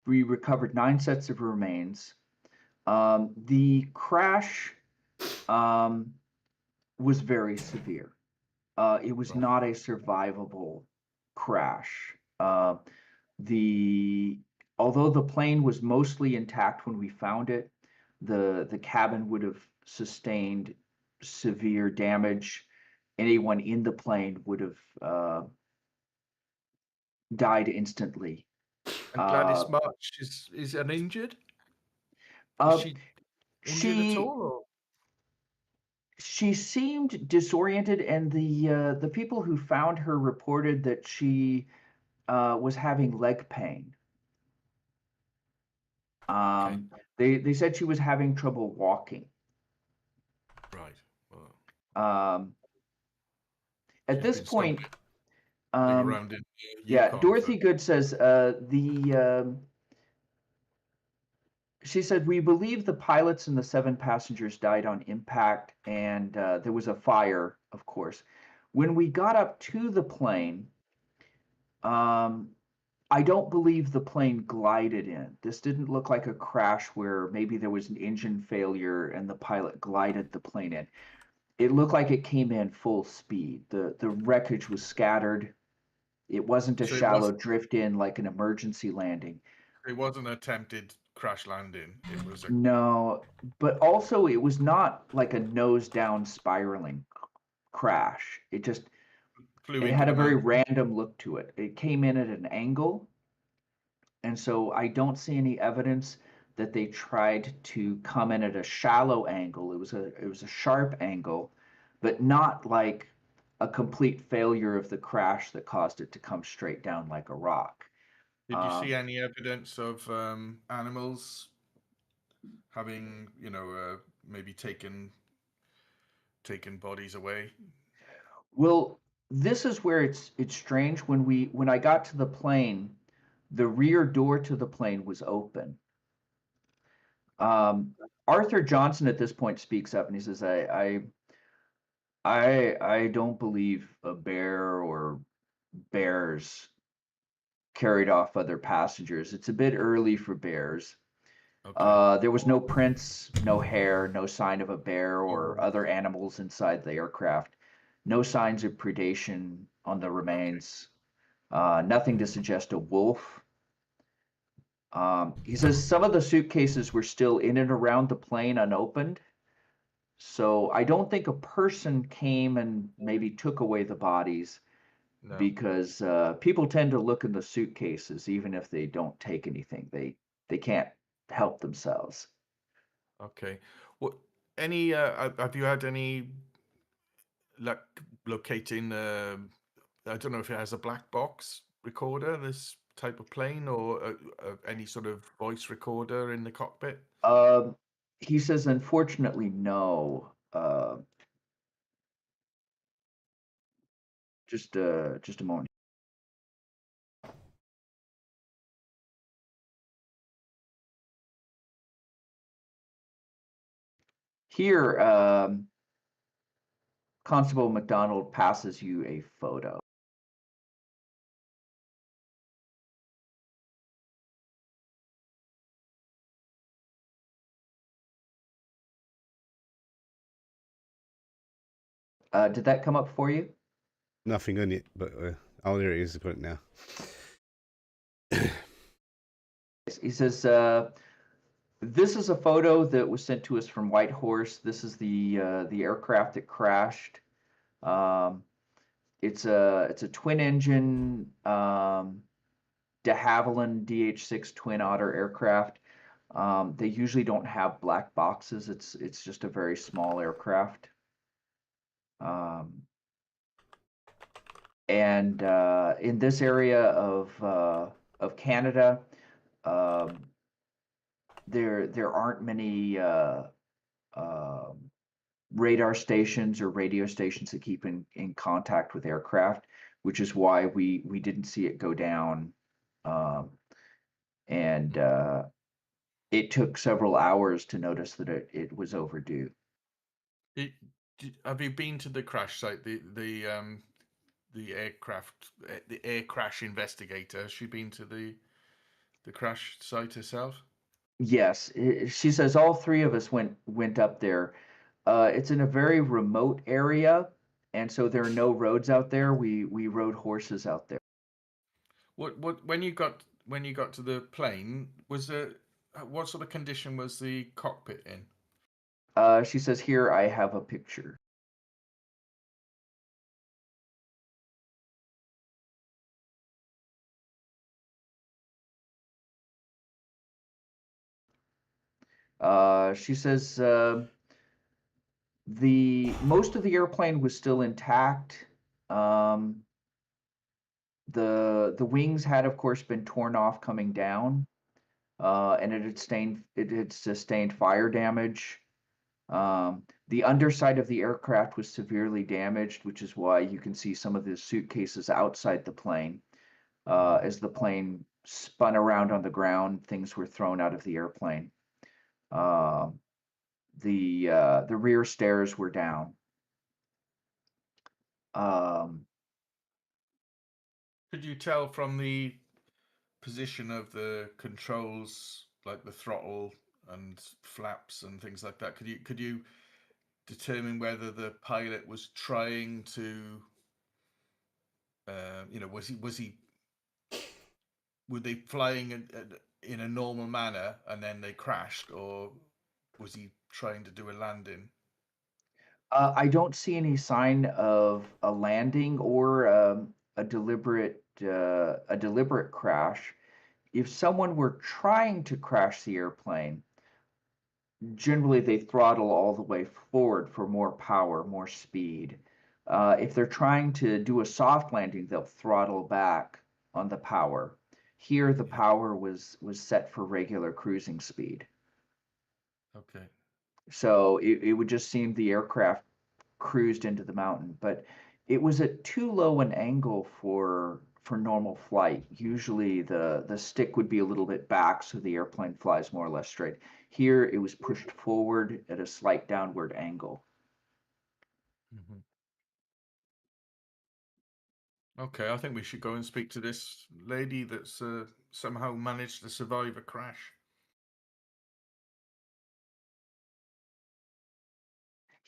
We recovered 9 sets of remains. The crash was very severe. It was Right. not a survivable crash. Although the plane was mostly intact when we found it, the cabin would have sustained severe damage. Anyone in the plane would have died instantly. And Gladys Uh, March is uninjured? Is uh, she injured at she all? Or? she seemed disoriented, and the people who found her reported that she was having leg pain. Okay. They said she was having trouble walking. Right. Well, Um, at she's this been point, stumbling um, around in yeah, Yukon for. Dorothy Good says she said, we believe the pilots and the 7 passengers died on impact, and there was a fire, of course. When we got up to the plane, I don't believe the plane glided in. This didn't look like a crash where maybe there was an engine failure and the pilot glided the plane in. It looked like it came in full speed. The wreckage was scattered. It wasn't a So shallow drift in like an emergency landing. it wasn't an attempted crash landing. It was a No, but also it was not like a nose down spiraling crash. flew It into had a the very mountain. random look to it. It came in at an angle, and so I don't see any evidence that they tried to come in at a shallow angle. It was a sharp angle, but not like a complete failure of the crash that caused it to come straight down like a rock. Did you see any evidence of animals having, maybe taken bodies away? Well, this is where it's strange. When I got to the plane, the rear door to the plane was open. Um, Arthur Johnson at this point speaks up and he says, I don't believe a bear or bears carried off other passengers. It's a bit early for bears. Okay. There was no prints, no hair, no sign of a bear or Oh, other animals inside the aircraft. No signs of predation on the okay. remains. Nothing to suggest a wolf. He says some of the suitcases were still in and around the plane unopened. So I don't think a person came and maybe took away the bodies No. because people tend to look in the suitcases even if they don't take anything. They can't help themselves. Okay. What? Any? Have you had any luck locating? I don't know if it has a black box recorder. This type of plane, or any sort of voice recorder in the cockpit. Um, he says, unfortunately, no. Just a moment. Here, Constable McDonald passes you a photo. Did that come up for you? Nothing on it, but oh, there it is. I've got it now. He says, this is a photo that was sent to us from Whitehorse. This is the aircraft that crashed. It's a twin engine de Havilland DH-6 Twin Otter aircraft. They usually don't have black boxes. It's just a very small aircraft. And in this area of Canada, there aren't many radar stations or radio stations that keep in contact with aircraft, which is why we didn't see it go down. And it took several hours to notice that it was overdue. Have you been to the crash site? The aircraft, the air crash investigator. Has she been to the the crash site itself? Yes, she says all three of us went up there. It's in a very remote area, and so there are no roads out there. We rode horses out there. What when you got to the plane, was there what sort of condition was the cockpit in? She says, "Here, I have a picture." She says the most of the airplane was still intact. Um, the wings had, of course, been torn off coming down, and it had sustained fire damage. The underside of the aircraft was severely damaged, which is why you can see some of the suitcases outside the plane. As the plane spun around on the ground, things were thrown out of the airplane. Uh, the rear stairs were down. Um, Could you tell from the position of the controls, like the throttle and flaps and things like that? Could you determine whether the pilot was trying to, was he were they flying in a normal manner and then they crashed, or was he trying to do a landing? I don't see any sign of a landing or a deliberate crash. If someone were trying to crash the airplane, generally they throttle all the way forward for more power, more speed. If they're trying to do a soft landing, they'll throttle back on the power. Here, the Yeah. power was set for regular cruising speed. Okay. So it would just seem the aircraft cruised into the mountain, but it was at too low an angle for normal flight. Usually the stick would be a little bit back so the airplane flies more or less straight. Here it was pushed forward at a slight downward angle. Hmm. Okay, I think we should go and speak to this lady that's somehow managed to survive a crash.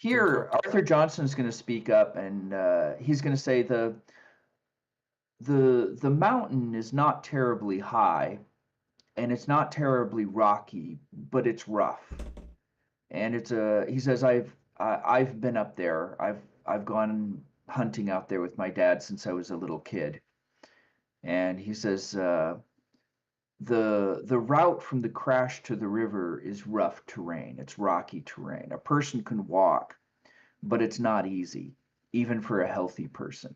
Go and Here, talk to. Arthur Johnson is going to speak up, and he's going to say the mountain is not terribly high, and it's not terribly rocky, but it's rough. And he says I've been up there. I've gone hunting out there with my dad since I was a little kid. And he says the route from the crash to the river is rough terrain. It's rocky terrain. A person can walk, but it's not easy, even for a healthy person.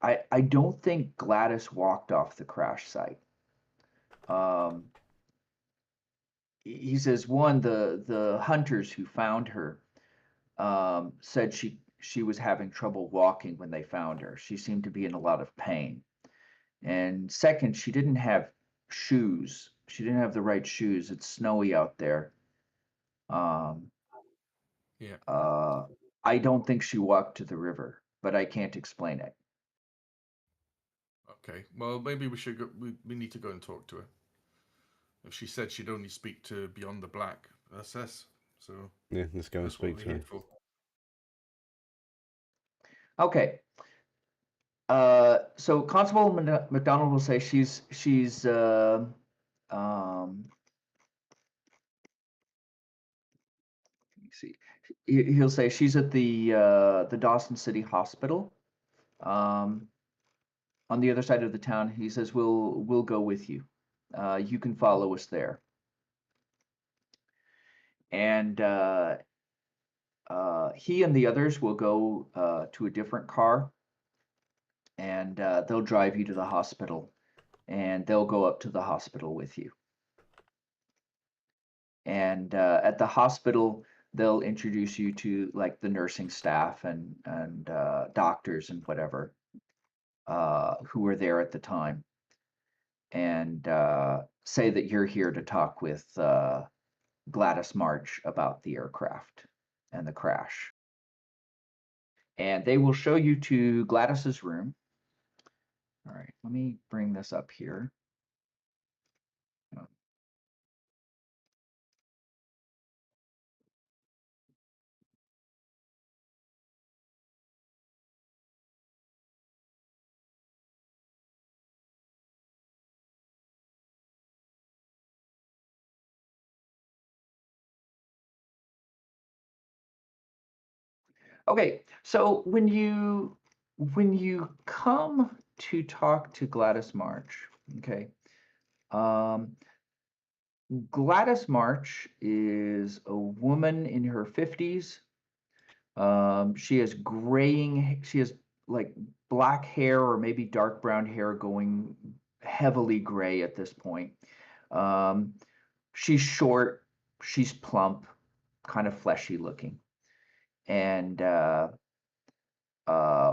I don't think Gladys walked off the crash site. Um, he says one, the hunters who found her said she was having trouble walking when they found her. She seemed to be in a lot of pain. And second, she didn't have shoes. She didn't have the right shoes. It's snowy out there. Um, Yeah. uh, I don't think she walked to the river, but I can't explain it. Okay. Well, maybe we should go. We need to go and talk to her. If she said she'd only speak to Beyond the Black, that's us. So Yeah, let's go and that's what speak we're to her. here for. Okay. So Constable McDonald will say she's um, let me see. He'll say she's at the Dawson City Hospital. Um, on the other side of the town. He says, "We'll go with you. You can follow us there." And he and the others will go to a different car, and they'll drive you to the hospital, and they'll go up to the hospital with you. And at the hospital, they'll introduce you to like the nursing staff and doctors and whatever who were there at the time, and say that you're here to talk with Gladys March about the aircraft and the crash. And they will show you to Gladys's room. All right, let me bring this up here. Okay, so when you come to talk to Gladys March, okay, um, Gladys March is a woman in her 50s. She has she has like black hair or maybe dark brown hair going heavily gray at this point. Um, she's short, she's plump, kind of fleshy looking. And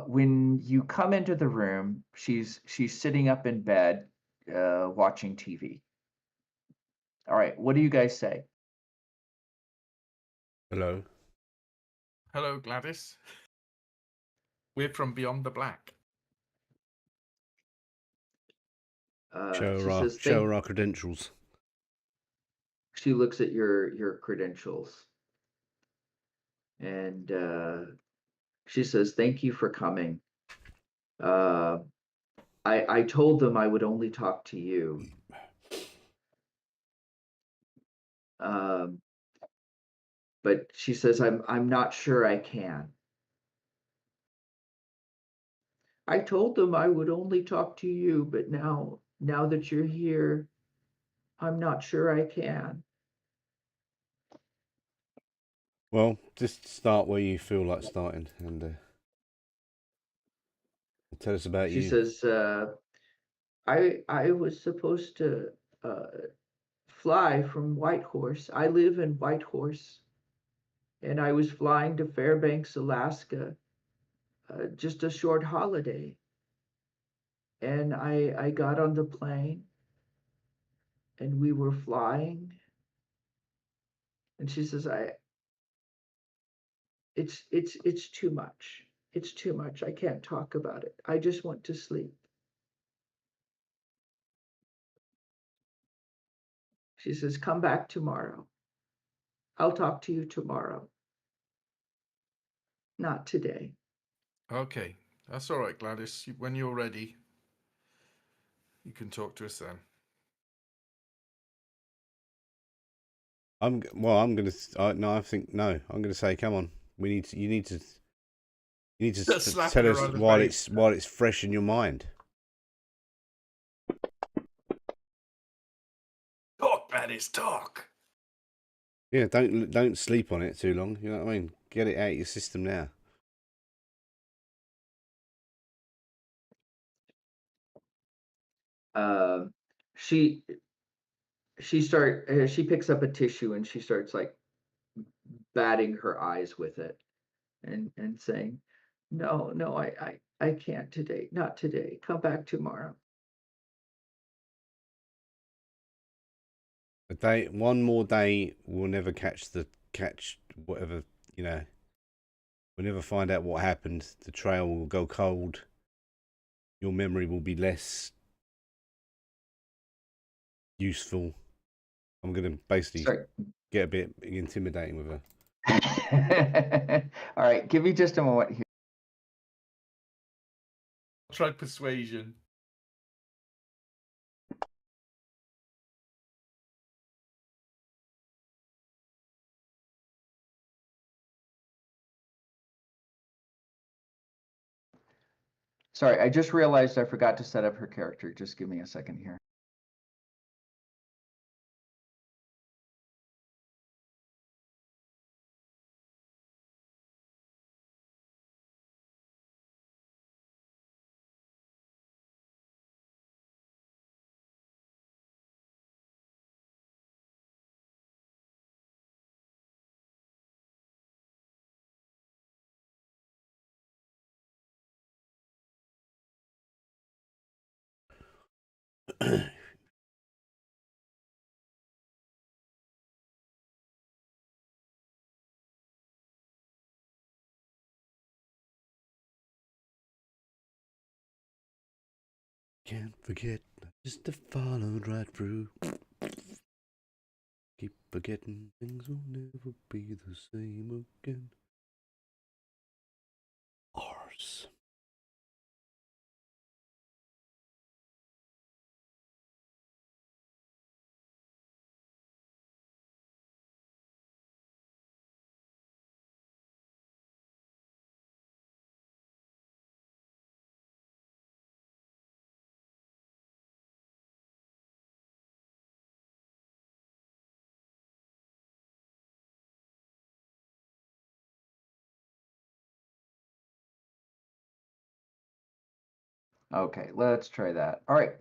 when you come into the room, she's sitting up in bed, watching TV. All right, what do you guys say? Hello. Hello, Gladys. We're from Beyond the Black. She says, Show her our credentials. she looks at your credentials, and she says, "Thank you for coming. Uh, I told them I would only talk to you. Um, but she says, I'm not sure I can. I told them I would only talk to you, but now that you're here, I'm not sure I can." Well, just start where you feel like starting, and tell us about She you. says, I was supposed to fly from Whitehorse. I live in Whitehorse, and I was flying to Fairbanks, Alaska, just a short holiday. And I got on the plane, and we were flying. And she says, it's too much. It's too much. I can't talk about it. I just want to sleep. She says, come back tomorrow. I'll talk to you tomorrow. Not today. Okay, that's all right, Gladys. When you're ready, you can talk to us then. I'm gonna. No, I think no. I'm gonna say, come on. We need to. You need to. You need to Just slap tell her us on the while face. it's fresh in your mind. Talk, Gladys, talk. Yeah, don't sleep on it too long. You know what I mean? Get it out of your system now. Um, she she picks up a tissue and she starts like batting her eyes with it and saying, no, I can't today, not today. Come back tomorrow. One more day, we'll never catch whatever, you know. We'll never find out what happened. The trail will go cold. Your memory will be less useful. I'm gonna basically Sorry. get a bit intimidating with her. All right, give me just a moment here. Try persuasion. Sorry, I just realized I forgot to set up her character. Just give me a second here. Can't forget, just followed right through. Keep forgetting things will never be the same again. Ours. Okay, let's try that. All right.